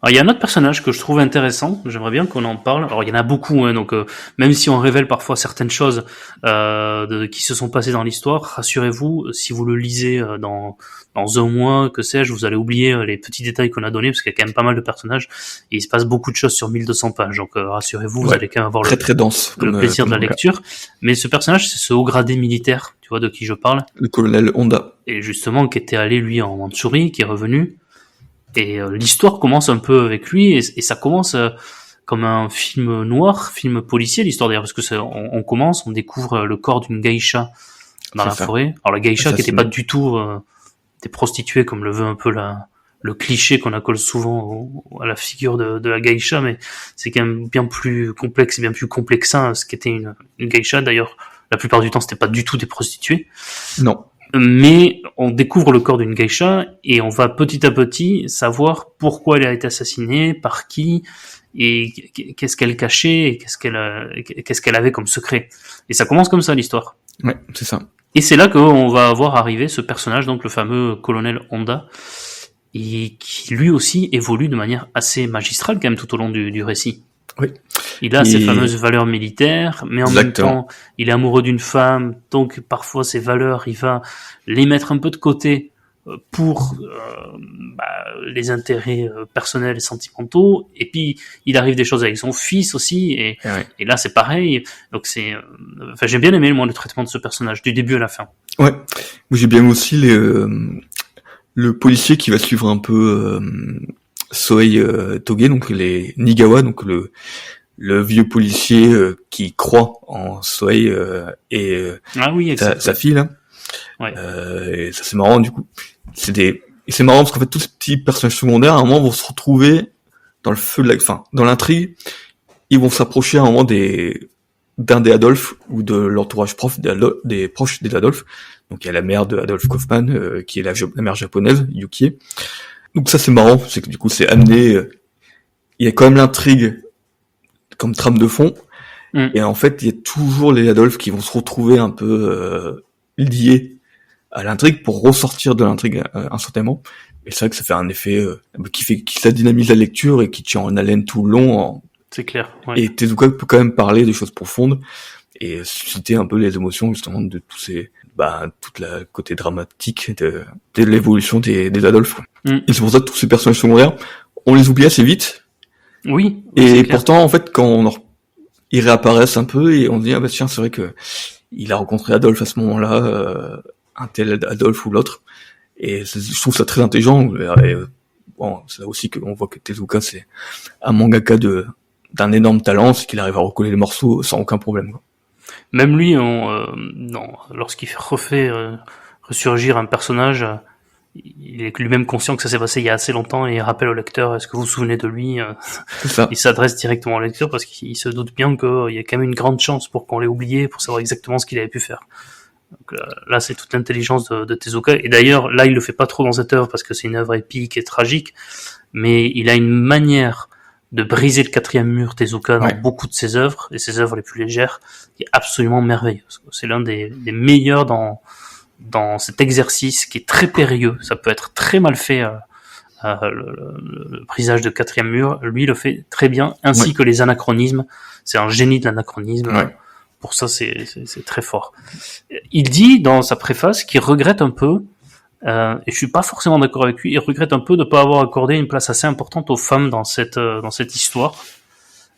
Alors, il y a un autre personnage que je trouve intéressant, j'aimerais bien qu'on en parle. Alors il y en a beaucoup, hein, donc même si on révèle parfois certaines choses qui se sont passées dans l'histoire, rassurez-vous, si vous le lisez dans un mois, que sais-je, vous allez oublier les petits détails qu'on a donnés, parce qu'il y a quand même pas mal de personnages, et il se passe beaucoup de choses sur 1200 pages, donc rassurez-vous, vous allez quand même avoir très dense, le plaisir de la lecture. Mais ce personnage, c'est ce haut gradé militaire, tu vois de qui je parle, le colonel Honda, et justement qui était allé lui en Mandchourie, qui est revenu. Et l'histoire commence un peu avec lui, et ça commence comme un film noir, film policier, l'histoire d'ailleurs, parce que on commence, on découvre le corps d'une geisha dans la forêt. Alors la geisha qui était pas du tout des prostituées comme le veut un peu le cliché qu'on accole souvent à la figure de la geisha, mais c'est quand même bien plus complexe et bien plus complexant ce qu'était une geisha. D'ailleurs, la plupart du temps, c'était pas du tout des prostituées. Non. Mais on découvre le corps d'une geisha, et on va petit à petit savoir pourquoi elle a été assassinée, par qui, et qu'est-ce qu'elle cachait, et qu'est-ce qu'elle avait comme secret. Et ça commence comme ça, l'histoire. Ouais, c'est ça. Et c'est là qu'on va voir arriver ce personnage, donc le fameux colonel Honda, et qui lui aussi évolue de manière assez magistrale quand même tout au long du récit. Oui. Il a ses fameuses valeurs militaires, mais en même temps, il est amoureux d'une femme, donc parfois ses valeurs, il va les mettre un peu de côté pour les intérêts personnels et sentimentaux. Et puis, il arrive des choses avec son fils aussi, et là, c'est pareil. Donc j'ai bien aimé, moi, le traitement de ce personnage, du début à la fin. Ouais. Moi, j'ai bien aimé aussi le policier qui va suivre un peu Soei Toge, donc les Nigawa, donc le vieux policier qui croit en Soei et sa fille là. Ouais. Et ça c'est marrant du coup. C'est marrant parce qu'en fait tous ces petits personnages secondaires à un moment vont se retrouver dans le feu de dans l'intrigue. Ils vont s'approcher à un moment d'un des Adolphe ou de l'entourage des proches des Adolphe. Donc il y a la mère de Adolphe Kaufmann qui est la mère japonaise, Yukie. Donc ça c'est marrant, c'est que du coup c'est amené, il y a quand même l'intrigue comme trame de fond. Et en fait, il y a toujours les Adolphe qui vont se retrouver un peu liés à l'intrigue pour ressortir de l'intrigue instantanément. Et c'est vrai que ça fait un effet qui ça dynamise la lecture et qui tient en haleine tout le long. C'est clair. Ouais. Et Tezuka peut quand même parler des choses profondes et susciter un peu les émotions justement de tous ces toute la côté dramatique de l'évolution des Adolphe. Et c'est pour ça que tous ces personnages secondaires, on les oublie assez vite. Oui. Et pourtant, en fait, quand ils réapparaissent un peu et on se dit tiens, c'est vrai que il a rencontré Adolphe à ce moment-là, un tel Adolphe ou l'autre. Et je trouve ça très intelligent. Bon, c'est là aussi qu'on voit que Tezuka, c'est un mangaka d'un énorme talent, c'est qu'il arrive à recoller les morceaux sans aucun problème, quoi. Même lui, lorsqu'il refait ressurgir un personnage, il est lui-même conscient que ça s'est passé il y a assez longtemps et il rappelle au lecteur, est-ce que vous vous souvenez de lui? Il s'adresse directement au lecteur parce qu'il se doute bien qu'il y a quand même une grande chance pour qu'on l'ait oublié, pour savoir exactement ce qu'il avait pu faire. Donc là, c'est toute l'intelligence de Tezuka. Et d'ailleurs, là, il le fait pas trop dans cette œuvre parce que c'est une œuvre épique et tragique, mais il a une manière de briser le quatrième mur, Tezuka, dans beaucoup de ses œuvres, et ses œuvres les plus légères, qui est absolument merveilleuse. C'est l'un des meilleurs dans cet exercice qui est très périlleux. Ça peut être très mal fait, le brisage de quatrième mur. Lui, il le fait très bien, ainsi que les anachronismes. C'est un génie de l'anachronisme. Pour ça, c'est très fort. Il dit dans sa préface qu'il regrette un peu, et je suis pas forcément d'accord avec lui, il regrette un peu de pas avoir accordé une place assez importante aux femmes dans cette histoire,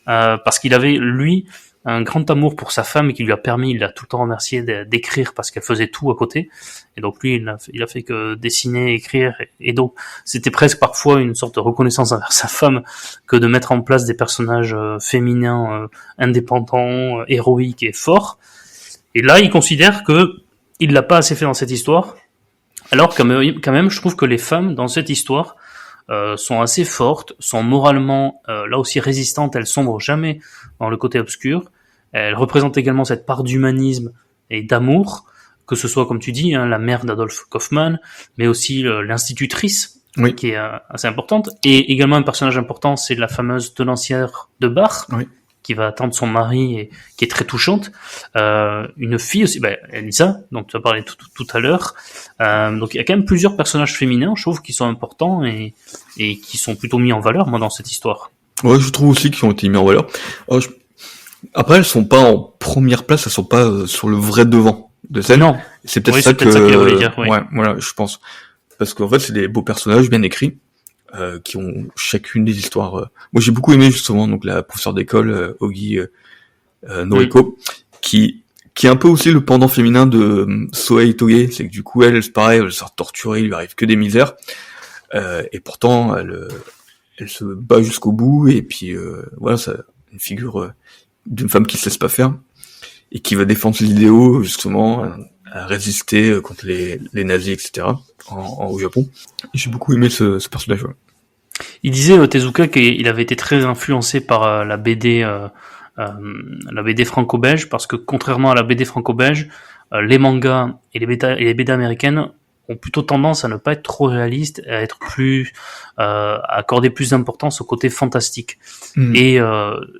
parce qu'il avait, lui, un grand amour pour sa femme qui lui a permis, il l'a tout le temps remercié d'écrire parce qu'elle faisait tout à côté. Et donc lui, il a fait que dessiner, écrire. Et donc, c'était presque parfois une sorte de reconnaissance envers sa femme que de mettre en place des personnages féminins, indépendants, héroïques et forts. Et là, il considère que il l'a pas assez fait dans cette histoire. Alors quand même, je trouve que les femmes dans cette histoire sont assez fortes, sont moralement là aussi résistantes, elles sombrent jamais dans le côté obscur. Elles représentent également cette part d'humanisme et d'amour, que ce soit, comme tu dis, la mère d'Adolphe Kaufmann, mais aussi l'institutrice, qui est assez importante. Et également un personnage important, c'est la fameuse tenancière de bar, qui va attendre son mari et qui est très touchante. Une fille aussi, Elisa, dont tu as parlé tout à l'heure. Donc il y a quand même plusieurs personnages féminins, je trouve, qui sont importants et qui sont plutôt mis en valeur, moi, dans cette histoire. Ouais, je trouve aussi qu'ils ont été mis en valeur. Après, elles sont pas en première place, elles sont pas sur le vrai devant de scène. Non. C'est peut-être ça qu'il voulait dire. Ouais, voilà, je pense. Parce qu'en fait, c'est des beaux personnages bien écrits, qui ont chacune des histoires. Moi, j'ai beaucoup aimé justement donc la professeure d'école, Ogi Noriko, qui est un peu aussi le pendant féminin de Sohei Itoge. C'est que du coup, elle, c'est pareil, elle se fait torturer, il lui arrive que des misères. Et pourtant, elle se bat jusqu'au bout, et puis voilà, ça, une figure d'une femme qui se laisse pas faire et qui va défendre ses idéaux justement, à résister contre les nazis, etc. au Japon. Et j'ai beaucoup aimé ce personnage. Ouais. Il disait Tezuka qu'il avait été très influencé par la BD franco-belge, parce que contrairement à la BD franco-belge, les mangas et les BD américaines ont plutôt tendance à ne pas être trop réalistes, à être plus à accorder plus d'importance au côté fantastique. Et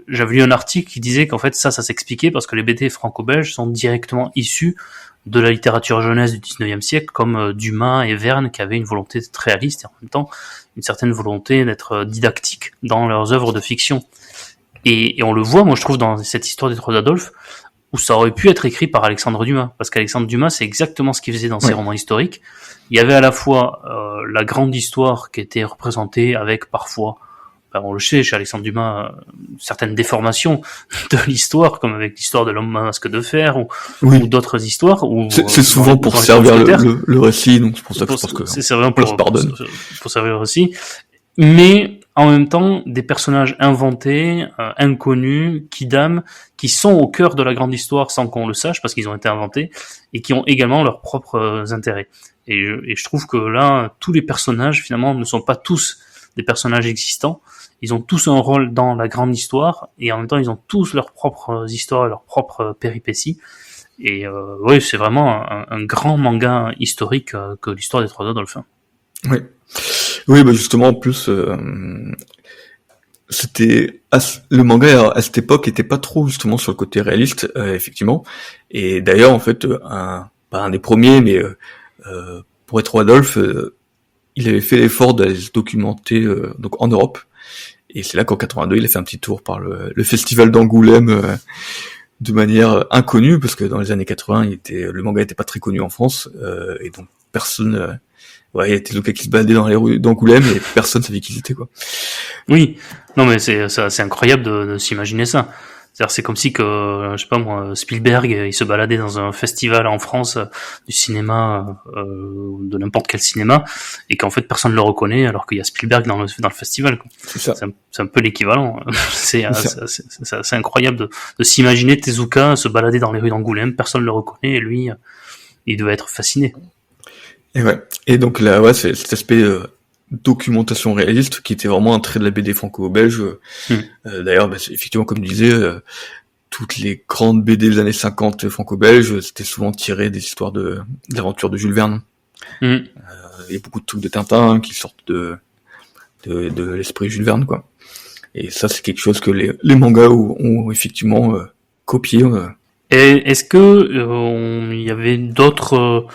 j'avais lu un article qui disait qu'en fait ça s'expliquait parce que les BD franco-belges sont directement issus de la littérature jeunesse du 19e siècle, comme Dumas et Verne, qui avaient une volonté d'être réaliste et en même temps une certaine volonté d'être didactique dans leurs œuvres de fiction. Et on le voit, moi je trouve, dans cette histoire des Trois Adolphes, où ça aurait pu être écrit par Alexandre Dumas, parce qu'Alexandre Dumas, c'est exactement ce qu'il faisait dans ses romans historiques. Il y avait à la fois la grande histoire qui était représentée avec parfois, on le sait chez Alexandre Dumas, certaines déformations de l'histoire, comme avec l'histoire de l'homme masque de fer ou d'autres histoires. C'est souvent pour servir le récit, donc c'est pour ça que je pense que c'est servir pour servir le récit. Mais en même temps, des personnages inventés, inconnus, qui sont au cœur de la grande histoire sans qu'on le sache, parce qu'ils ont été inventés, et qui ont également leurs propres intérêts. Et je trouve que là, tous les personnages, finalement, ne sont pas tous des personnages existants. Ils ont tous un rôle dans la grande histoire, et en même temps, ils ont tous leurs propres histoires et leurs propres péripéties. Et oui, c'est vraiment un grand manga historique que l'histoire des Trois Adolphes. Oui. Oui, justement, en plus, le manga à cette époque était pas trop justement sur le côté réaliste, effectivement. Et d'ailleurs, en fait, pas un des premiers, mais pour Retro Adolphe, il avait fait l'effort d'aller se documenter donc en Europe. Et c'est là qu'en 82, il a fait un petit tour par le festival d'Angoulême de manière inconnue, parce que dans les années 80, le manga était pas très connu en France, et donc personne. Il y a Tezuka qui se baladait dans les rues d'Angoulême et personne savait qui c'était, quoi. Oui, non mais c'est incroyable de s'imaginer ça. C'est-à-dire c'est comme si que je sais pas moi Spielberg il se baladait dans un festival en France du cinéma de n'importe quel cinéma et qu'en fait personne ne le reconnaît alors qu'il y a Spielberg dans le festival, quoi. C'est ça. C'est un peu l'équivalent. C'est incroyable de s'imaginer Tezuka se balader dans les rues d'Angoulême, personne ne le reconnaît et lui il devait être fasciné. Et ouais. Et donc là, c'est cet aspect documentation réaliste qui était vraiment un trait de la BD franco-belge. D'ailleurs, effectivement, comme tu disais, toutes les grandes BD des années 50 franco-belges, c'était souvent tiré des histoires de l'aventure de Jules Verne. Il y a beaucoup de trucs de Tintin qui sortent de l'esprit Jules Verne, quoi. Et ça, c'est quelque chose que les mangas ont effectivement copié. Et est-ce que il y avait d'autres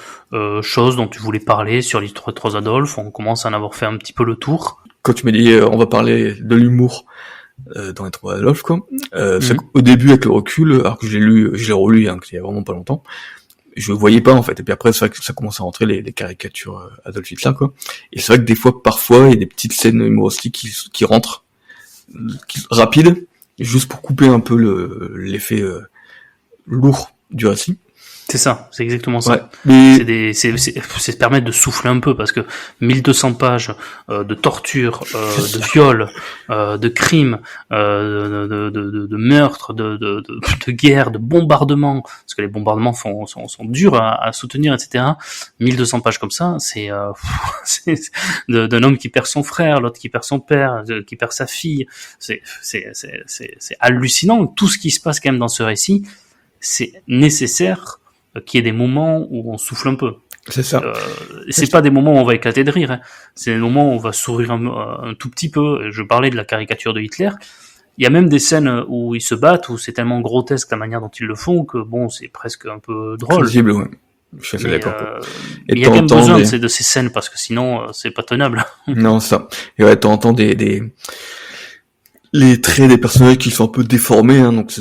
choses dont tu voulais parler sur l'histoire de Trois Adolphe? On commence à en avoir fait un petit peu le tour. Quand tu m'as dit on va parler de l'humour dans les Trois Adolphe, quoi. Au début, avec le recul, alors que je l'ai relu il y a vraiment pas longtemps, je voyais pas en fait. Et puis après, c'est vrai que ça commence à rentrer les caricatures Adolf Hitler, quoi. Et c'est vrai que parfois, il y a des petites scènes humoristiques qui rentrent rapides, juste pour couper un peu l'effet lourd du récit. C'est ça, c'est exactement ça. Ouais, mais... c'est permettre de souffler un peu parce que 1200 pages de torture, de viol, de crimes, de meurtres, de guerre, de bombardements, parce que les bombardements sont durs à soutenir, etc. 1200 pages comme ça, c'est d'un homme qui perd son frère, l'autre qui perd son père, qui perd sa fille. C'est hallucinant. Tout ce qui se passe quand même dans ce récit, c'est nécessaire qu'il y ait des moments où on souffle un peu. C'est ça. C'est pas des moments où on va éclater de rire, hein. C'est des moments où on va sourire un tout petit peu. Je parlais de la caricature de Hitler. Il y a même des scènes où ils se battent, où c'est tellement grotesque la manière dont ils le font que bon, c'est presque un peu drôle. Crédible, ouais. Je suis d'accord. Mais il y a quand même besoin de ces scènes parce que sinon c'est pas tenable. Non, ça. Et ouais, t'entends les traits des personnages qui sont un peu déformés, hein, donc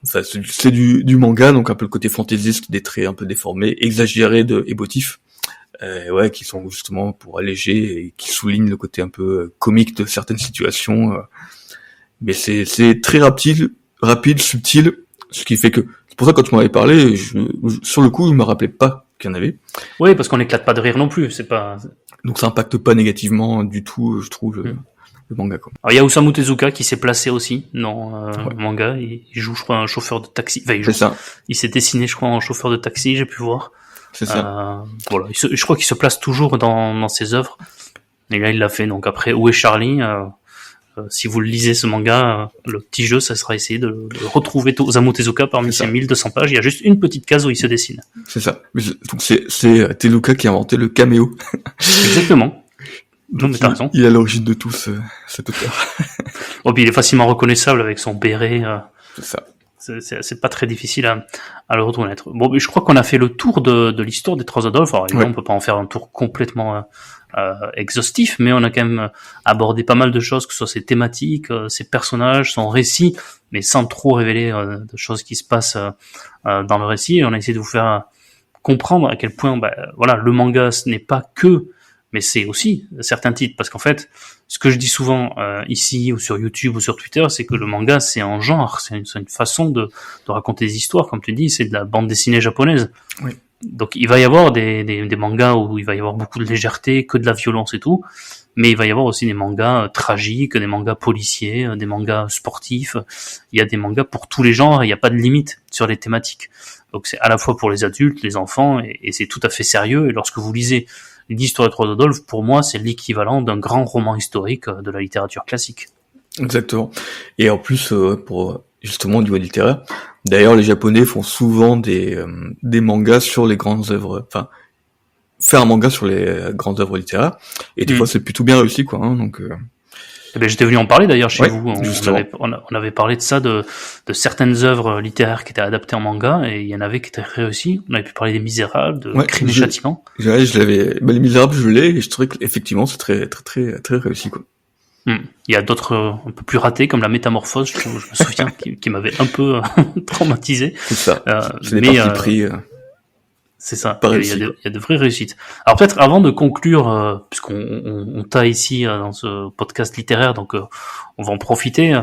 c'est du manga, donc un peu le côté fantaisiste, des traits un peu déformés, exagérés, émotifs, ouais, qui sont justement pour alléger et qui soulignent le côté un peu comique de certaines situations. Mais c'est très rapide, subtil, ce qui fait que c'est pour ça que quand tu m'avais parlé, sur le coup, je me rappelais pas qu'il y en avait. Oui, parce qu'on n'éclate pas de rire non plus, c'est pas. Donc ça impacte pas négativement du tout, je trouve. Le manga, quoi. Alors il y a Osamu Tezuka qui s'est placé aussi dans le manga. Il joue, je crois, un chauffeur de taxi. Enfin, il s'est dessiné, je crois, en chauffeur de taxi. J'ai pu voir. C'est ça. Voilà. Je crois qu'il se place toujours dans ses œuvres. Et là, il l'a fait. Donc après, Où est Charlie? Si vous le lisez ce manga, le petit jeu, ça sera essayer de retrouver Osamu Tezuka parmi ces 1200 pages. Il y a juste une petite case où il se dessine. C'est ça. Donc c'est Tezuka qui a inventé le caméo. Exactement. Non, mais t'as raison. Il est à l'origine de tout cet auteur. Oh, puis il est facilement reconnaissable avec son béret. C'est ça. C'est pas très difficile à le reconnaître. Bon, mais je crois qu'on a fait le tour de l'histoire des Trois Adolphes. Alors évidemment, on peut pas en faire un tour complètement exhaustif, mais on a quand même abordé pas mal de choses, que ce soit ses thématiques, ses personnages, son récit, mais sans trop révéler de choses qui se passent dans le récit. Et on a essayé de vous faire comprendre à quel point, voilà, le manga, ce n'est pas que, mais c'est aussi certains titres, parce qu'en fait, ce que je dis souvent ici ou sur YouTube ou sur Twitter, c'est que le manga, c'est un genre, c'est une façon de raconter des histoires, comme tu dis, c'est de la bande dessinée japonaise. Oui. Donc il va y avoir des mangas où il va y avoir beaucoup de légèreté, que de la violence et tout, mais il va y avoir aussi des mangas tragiques, des mangas policiers, des mangas sportifs. Il y a des mangas pour tous les genres, il n'y a pas de limite sur les thématiques. Donc c'est à la fois pour les adultes, les enfants, et c'est tout à fait sérieux. Et lorsque vous lisez l'histoire de Trois Adolphes, pour moi, c'est l'équivalent d'un grand roman historique de la littérature classique. Exactement. Et en plus, pour justement au niveau littéraire, d'ailleurs, les Japonais font souvent des mangas sur les grandes œuvres, enfin, faire un manga sur les grandes œuvres littéraires, et des fois c'est plutôt bien réussi, quoi. Hein, donc Eh ben, j'étais venu en parler d'ailleurs chez Ouais, vous. justement. On avait parlé de ça, de certaines œuvres littéraires qui étaient adaptées en manga, et il y en avait qui étaient réussies. On avait pu parler des Misérables, de Ouais, Crime et Châtiment. je l'avais, Les Misérables, je l'ai, et je trouvais qu'effectivement, c'est très, très, très, très réussi, quoi. Il y a d'autres un peu plus ratés, comme la Métamorphose, je me souviens, qui m'avait un peu traumatisé. C'est ça. C'est des Mais partis pris, c'est ça. pas Il réussi, y a quoi. de vraies réussites. Alors peut-être avant de conclure, puisqu'on t'a ici dans ce podcast littéraire, donc on va en profiter.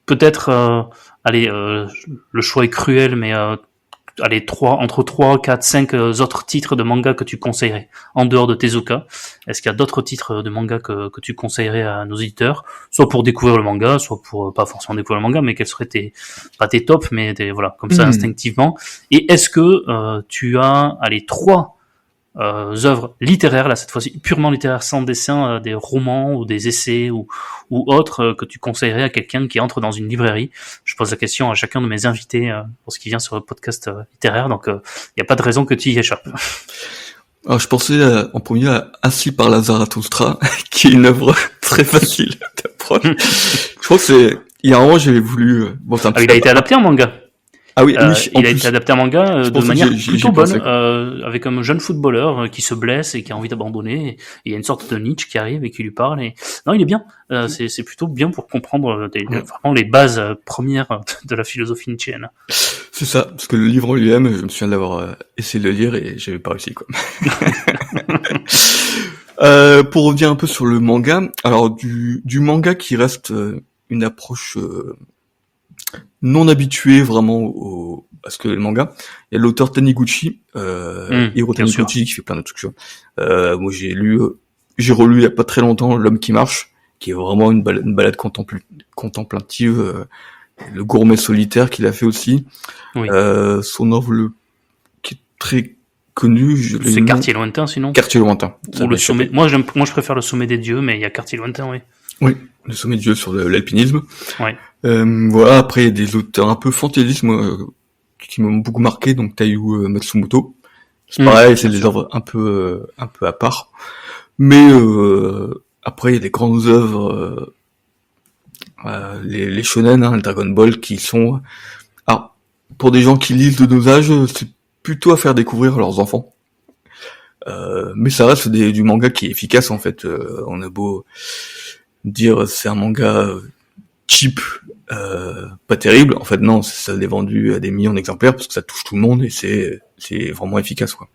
Peut-être, allez, le choix est cruel, mais allez, entre 3, 4, 5 autres titres de manga que tu conseillerais, en dehors de Tezuka. Est-ce qu'il y a d'autres titres de manga que tu conseillerais à nos éditeurs, soit pour découvrir le manga, soit pour pas forcément découvrir le manga, mais quels seraient pas tes tops, mais voilà, comme ça, instinctivement. Et est-ce que tu as, allez, 3 œuvres littéraires, là cette fois-ci purement littéraires, sans dessin, des romans ou des essais ou autres que tu conseillerais à quelqu'un qui entre dans une librairie? Je pose la question à chacun de mes invités lorsqu'il vient sur le podcast littéraire, donc il n'y a pas de raison que tu y échappes. Alors, je pensais en premier à Ainsi par la Zarathustra, qui est une œuvre très facile d'approche. Je crois que il y a un moment, j'avais voulu, bon, c'est un il a été adapté en manga. Ah oui, il a été adapté en manga de manière plutôt bonne, pensé. avec un jeune footballeur qui se blesse et qui a envie d'abandonner. Et il y a une sorte de Nietzsche qui arrive et qui lui parle. Et non, il est bien. C'est plutôt bien pour comprendre vraiment les bases premières de la philosophie nietzschéenne. C'est ça, parce que le livre en lui-même, je me souviens d'avoir essayé de le lire et j'avais pas réussi, quoi. Pour revenir un peu sur le manga, alors du manga qui reste une approche non habitué vraiment à ce que le manga. Il y a l'auteur Taniguchi, Hiro Taniguchi, qui fait plein de trucs. Moi j'ai relu il y a pas très longtemps L'Homme qui marche, qui est vraiment une balade contemplative, le gourmet solitaire qu'il a fait aussi. Oui. Son œuvre qui est très connu, c'est Quartier lointain, sinon. Quartier lointain. Ou le sommet. Moi je préfère le sommet des dieux, mais il y a Quartier lointain, oui. Oui, le sommet des dieux sur l'alpinisme. Ouais. Voilà, après il y a des auteurs un peu fantaisistes qui m'ont beaucoup marqué, donc Taiyu Matsumoto. C'est pareil, c'est des œuvres un peu à part. Mais après il y a des grandes œuvres, les shonen, le Dragon Ball, qui sont, alors pour des gens qui lisent de nos âges, c'est plutôt à faire découvrir à leurs enfants. Mais ça reste du manga qui est efficace en fait. On a beau dire c'est un manga cheap, pas terrible, en fait non, ça l'est vendu à des millions d'exemplaires parce que ça touche tout le monde et c'est vraiment efficace, quoi.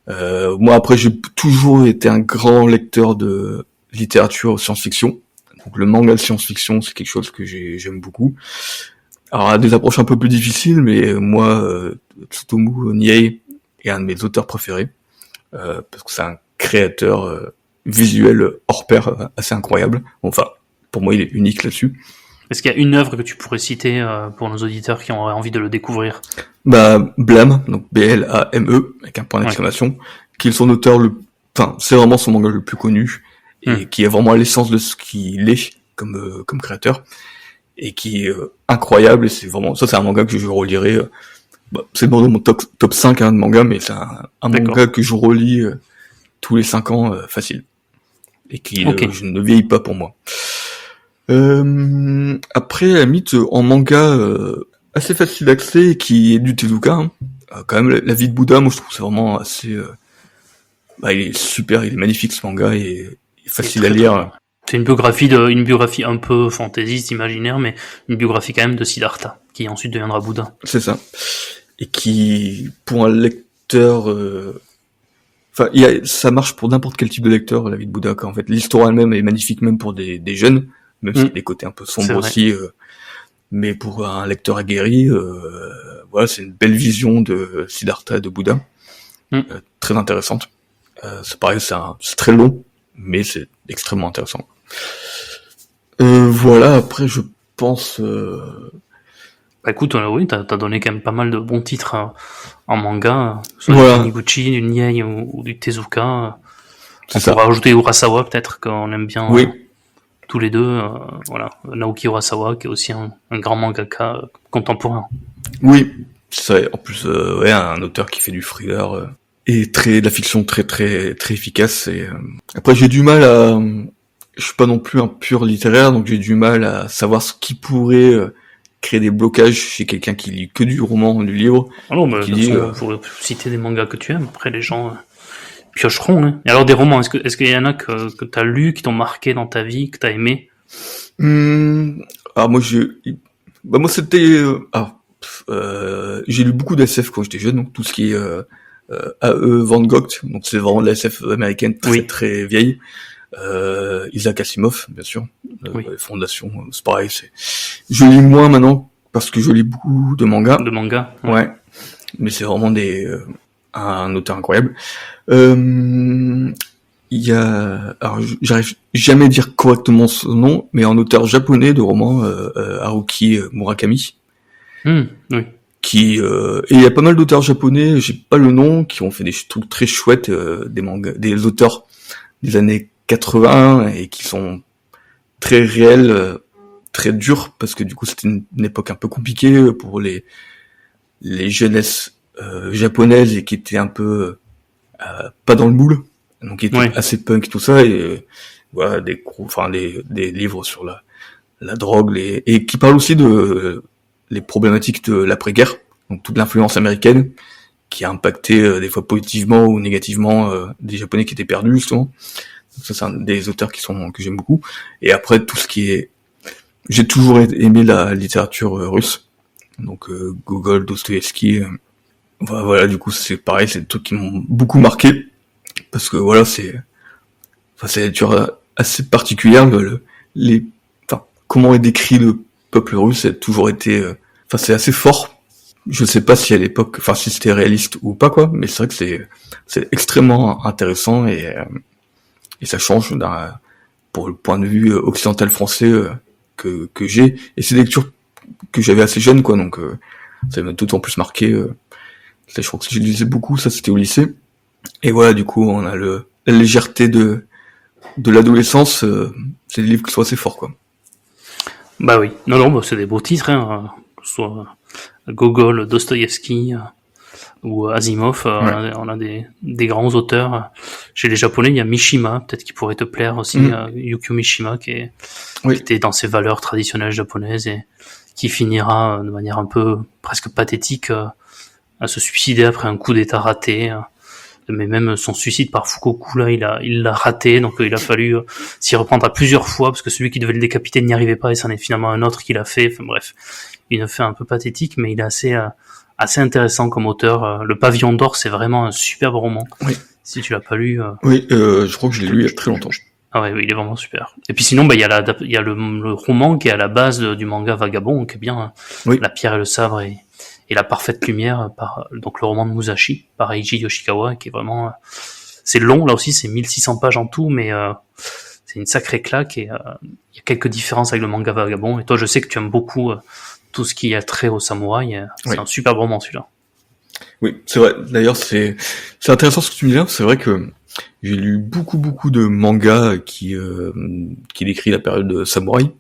Moi après j'ai toujours été un grand lecteur de littérature science-fiction, donc le manga de science-fiction c'est quelque chose que j'aime beaucoup. Alors à des approches un peu plus difficiles, mais moi Tsutomu Nihei est un de mes auteurs préférés, parce que c'est un créateur visuel hors pair, assez incroyable. Enfin, pour moi il est unique là-dessus. Est-ce qu'il y a une œuvre que tu pourrais citer pour nos auditeurs qui auraient envie de le découvrir? Blame, donc B-L-A-M-E, avec un point d'exclamation, qui est son auteur c'est vraiment son manga le plus connu, et qui est vraiment à l'essence de ce qu'il est comme créateur, et qui est incroyable, et c'est un manga que je relirai, c'est dans mon top 5 de manga, mais c'est un manga que je relis tous les 5 ans, facile. Et qui je ne vieillis pas pour moi. Après, à la limite, en manga assez facile d'accès, qui est du Tezuka, quand même, La vie de Bouddha, moi je trouve que c'est vraiment assez... il est super, il est magnifique ce manga, et facile à lire. C'est une biographie un peu fantaisiste, imaginaire, mais une biographie quand même de Siddhartha, qui ensuite deviendra Bouddha. C'est ça. Et qui, pour un lecteur... ça marche pour n'importe quel type de lecteur, La vie de Bouddha, en fait. L'histoire elle-même est magnifique, même pour des jeunes, même s'il y a des côtés un peu sombres aussi, mais pour un lecteur aguerri, voilà, c'est une belle vision de Siddhartha, de Bouddha, très intéressante. C'est pareil, c'est très long, mais c'est extrêmement intéressant. Voilà, après je pense... écoute, oui, t'as donné quand même pas mal de bons titres en manga, soit du Taniguchi, du Nihei ou du Tezuka. On pourra ajouter Urasawa peut-être, qu'on aime bien tous les deux. Voilà, Naoki Urasawa, qui est aussi un grand mangaka contemporain. Oui, c'est en plus un auteur qui fait du thriller et de la fiction très très très efficace. Et après j'ai du mal je suis pas non plus un pur littéraire, donc j'ai du mal à savoir ce qui pourrait créer des blocages chez quelqu'un qui lit que du roman, du livre. Ah non, mais de toute façon, faut citer des mangas que tu aimes. Après, les gens piocheront. Hein. Et alors, des romans, est-ce qu'il y en a que t'as lu, qui t'ont marqué dans ta vie, que t'as aimé? Alors moi c'était j'ai lu beaucoup d'SF quand j'étais jeune, donc tout ce qui est A.E. Van Gogh, donc c'est vraiment de la SF américaine très vieille. Isaac Asimov, bien sûr, Fondation, c'est pareil. Je lis moins maintenant parce que je lis beaucoup de mangas. De mangas. Ouais. Mais c'est vraiment un auteur incroyable. Il y a, alors j'arrive jamais à dire correctement son nom, mais un auteur japonais de romans, Haruki Murakami. Oui. Et il y a pas mal d'auteurs japonais, j'ai pas le nom, qui ont fait des trucs très chouettes, des mangas, des auteurs des années 80 et qui sont très réels, très durs, parce que du coup c'était une époque un peu compliquée pour les jeunesses japonaises et qui étaient un peu pas dans le moule, donc qui étaient assez punk tout ça, et voilà des livres sur la drogue, et qui parlent aussi de les problématiques de l'après-guerre, donc toute l'influence américaine qui a impacté des fois positivement ou négativement des Japonais qui étaient perdus justement. Donc ça c'est un des auteurs que j'aime beaucoup. Et après tout ce qui est, j'ai toujours aimé la littérature russe, donc Gogol, Dostoïevski. Voilà, du coup c'est pareil, c'est des trucs qui m'ont beaucoup marqué parce que voilà c'est la littérature assez particulière. Comment est décrit le peuple russe a toujours été, c'est assez fort. Je sais pas si à l'époque, si c'était réaliste ou pas quoi, mais c'est vrai que c'est extrêmement intéressant et ça change pour le point de vue occidental français que j'ai, et c'est des lectures que j'avais assez jeune quoi, donc ça m'a d'autant plus marqué. Je crois que je lisais beaucoup, ça c'était au lycée, et voilà, du coup on a la légèreté de l'adolescence, c'est des livres qui sont assez forts quoi. Bah oui, non, c'est des beaux titres, hein, que ce soit Gogol, Dostoïevski ou Asimov, on a des grands auteurs. Chez les Japonais, il y a Mishima, peut-être qui pourrait te plaire aussi, Yukio Mishima, qui était dans ses valeurs traditionnelles japonaises et qui finira de manière un peu presque pathétique à se suicider après un coup d'état raté. Mais même son suicide par Fukoku, là, il l'a raté, donc il a fallu s'y reprendre à plusieurs fois, parce que celui qui devait le décapiter n'y arrivait pas, et c'en est finalement un autre qui l'a fait. Enfin bref, une fin un peu pathétique, mais il est assez intéressant comme auteur. Le Pavillon d'Or, c'est vraiment un superbe roman. Oui. Si tu l'as pas lu. Oui, je crois que je l'ai lu il y a très longtemps. Ah ouais, oui, il est vraiment super. Et puis sinon, il y a le roman qui est à la base du manga Vagabond, qui est bien La Pierre et le Sabre et La Parfaite Lumière, donc le roman de Musashi, par Eiji Yoshikawa, qui est vraiment, c'est long, là aussi, c'est 1600 pages en tout, mais c'est une sacrée claque, et il y a quelques différences avec le manga Vagabond. Et toi, je sais que tu aimes beaucoup tout ce qui a trait au samouraï. C'est un super roman, celui-là. Oui, c'est vrai. D'ailleurs, c'est intéressant ce que tu me dis là. C'est vrai que j'ai lu beaucoup de mangas qui décrit la période de samouraï.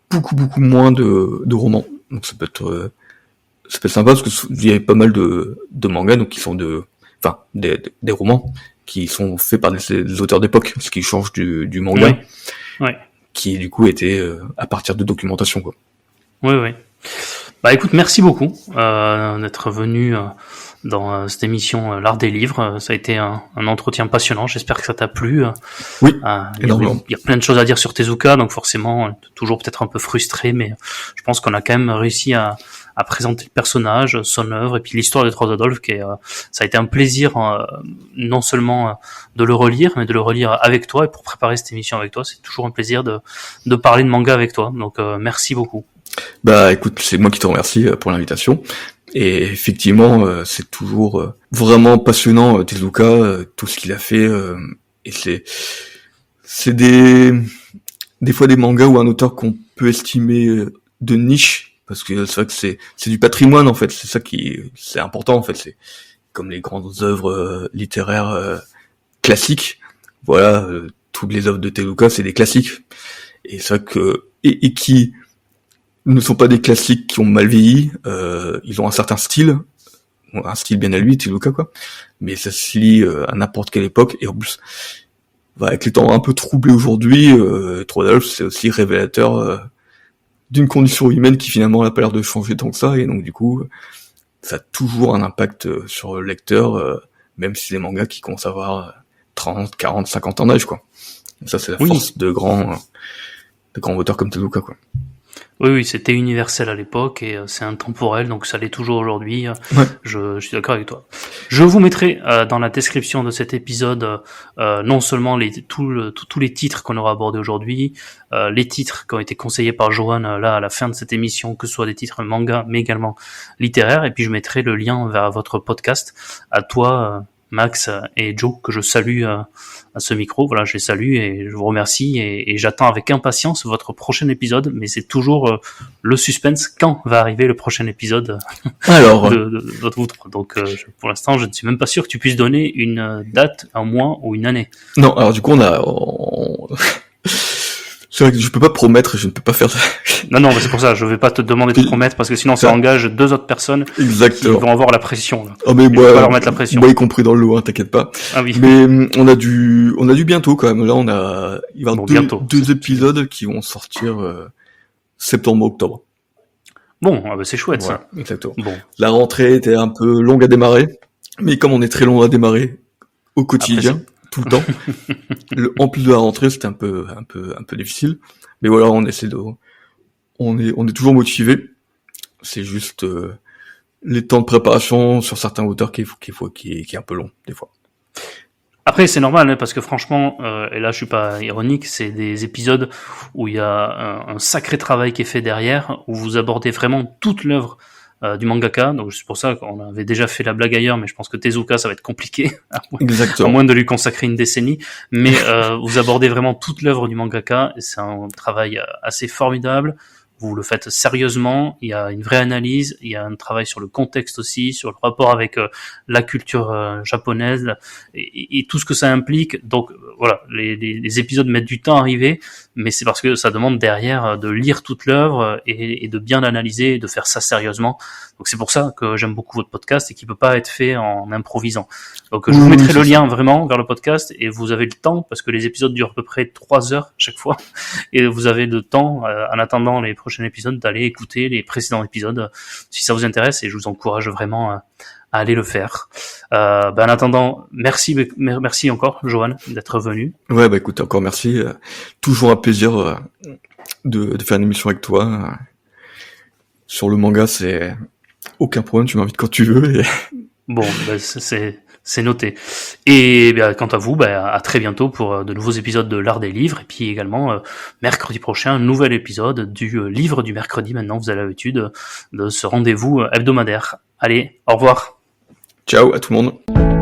Beaucoup moins de romans. Donc ça peut être sympa, parce que il y avait pas mal de mangas, donc qui sont des romans qui sont faits par des auteurs d'époque, ce qui change du manga, qui du coup était à partir de documentation quoi. Oui. Bah écoute, merci beaucoup d'être venu dans cette émission L'Art des Livres. Ça a été un entretien passionnant, j'espère que ça t'a plu. Oui, énormément. Il y a plein de choses à dire sur Tezuka, donc forcément, toujours peut-être un peu frustré, mais je pense qu'on a quand même réussi à présenter le personnage, son œuvre, et puis l'histoire de Trois Adolphes, ça a été un plaisir non seulement de le relire, mais de le relire avec toi, et pour préparer cette émission avec toi, c'est toujours un plaisir de parler de manga avec toi, donc merci beaucoup. Bah écoute, c'est moi qui te remercie pour l'invitation, et effectivement c'est toujours vraiment passionnant Tezuka, tout ce qu'il a fait, et c'est des fois des mangas ou un auteur qu'on peut estimer de niche, parce que c'est vrai que c'est du patrimoine en fait, c'est ça c'est important en fait, c'est comme les grandes œuvres littéraires classiques, voilà, toutes les œuvres de Tezuka c'est des classiques, et c'est vrai que et qui ne sont pas des classiques qui ont mal vieilli, ils ont un certain style bien à lui, Tezuka quoi, mais ça se lit à n'importe quelle époque, et en plus avec les temps un peu troublés aujourd'hui, Trollolf c'est aussi révélateur d'une condition humaine qui finalement n'a pas l'air de changer tant que ça, et donc du coup ça a toujours un impact sur le lecteur, même si les mangas qui commencent à avoir 30, 40, 50 ans d'âge, quoi. Et ça c'est la force de grands auteurs comme Tezuka, quoi. Oui, c'était universel à l'époque et c'est intemporel, donc ça l'est toujours aujourd'hui. Ouais. Je suis d'accord avec toi. Je vous mettrai dans la description de cet épisode non seulement tous les titres qu'on aura abordés aujourd'hui, les titres qui ont été conseillés par Johan là à la fin de cette émission, que ce soit des titres manga mais également littéraires, et puis je mettrai le lien vers votre podcast à toi, Max et Joe, que je salue à ce micro. Voilà, je les salue et je vous remercie et j'attends avec impatience votre prochain épisode, mais c'est toujours le suspense quand va arriver le prochain épisode Alors, de vous trois. Donc pour l'instant, je ne suis même pas sûr que tu puisses donner une date, un mois ou une année. Non, alors du coup c'est vrai que je peux pas promettre, je ne peux pas faire ça. Non, mais c'est pour ça, je vais pas te demander de promettre parce que sinon ça engage 2 autres personnes. Exactement. Qui vont avoir la pression, là. Oh, mais je vais pas leur mettre la pression. Moi y compris dans le lot, hein, t'inquiète pas. Ah oui. Mais on a du bientôt quand même. Là, il va y avoir deux épisodes qui vont sortir septembre-octobre. Bon, c'est chouette, voilà, ça. Exactement. Bon. La rentrée était un peu longue à démarrer, mais comme on est très long à démarrer au quotidien, tout le temps, en plus de la rentrée, c'était un peu difficile. Mais voilà, on est toujours motivé. C'est juste les temps de préparation sur certains auteurs qui est un peu long des fois. Après c'est normal, hein, parce que franchement, et là je suis pas ironique, c'est des épisodes où il y a un sacré travail qui est fait derrière, où vous abordez vraiment toute l'œuvre du mangaka. Donc c'est pour ça qu'on avait déjà fait la blague ailleurs, mais je pense que Tezuka ça va être compliqué, à moins de lui consacrer une décennie. Mais vous abordez vraiment toute l'œuvre du mangaka, et c'est un travail assez formidable. Vous le faites sérieusement, il y a une vraie analyse, il y a un travail sur le contexte aussi, sur le rapport avec la culture japonaise et tout ce que ça implique. Donc voilà, les épisodes mettent du temps à arriver, mais c'est parce que ça demande derrière de lire toute l'œuvre et de bien l'analyser et de faire ça sérieusement. Donc c'est pour ça que j'aime beaucoup votre podcast et qui peut pas être fait en improvisant. Donc je vous mettrai le lien vraiment vers le podcast et vous avez le temps, parce que les épisodes durent à peu près 3 heures chaque fois, et vous avez le temps en attendant les prochains épisodes d'aller écouter les précédents épisodes si ça vous intéresse, et je vous encourage vraiment à aller le faire. En attendant, merci encore Johan d'être venu. Ouais, écoute, encore merci. Toujours un plaisir de faire une émission avec toi. Sur le manga, c'est aucun problème, tu m'invites quand tu veux. Et... Bon, c'est noté. Et quant à vous, à très bientôt pour de nouveaux épisodes de l'art des livres, et puis également mercredi prochain, un nouvel épisode du livre du mercredi. Maintenant, vous avez l'habitude de ce rendez-vous hebdomadaire. Allez, au revoir. Ciao à tout le monde.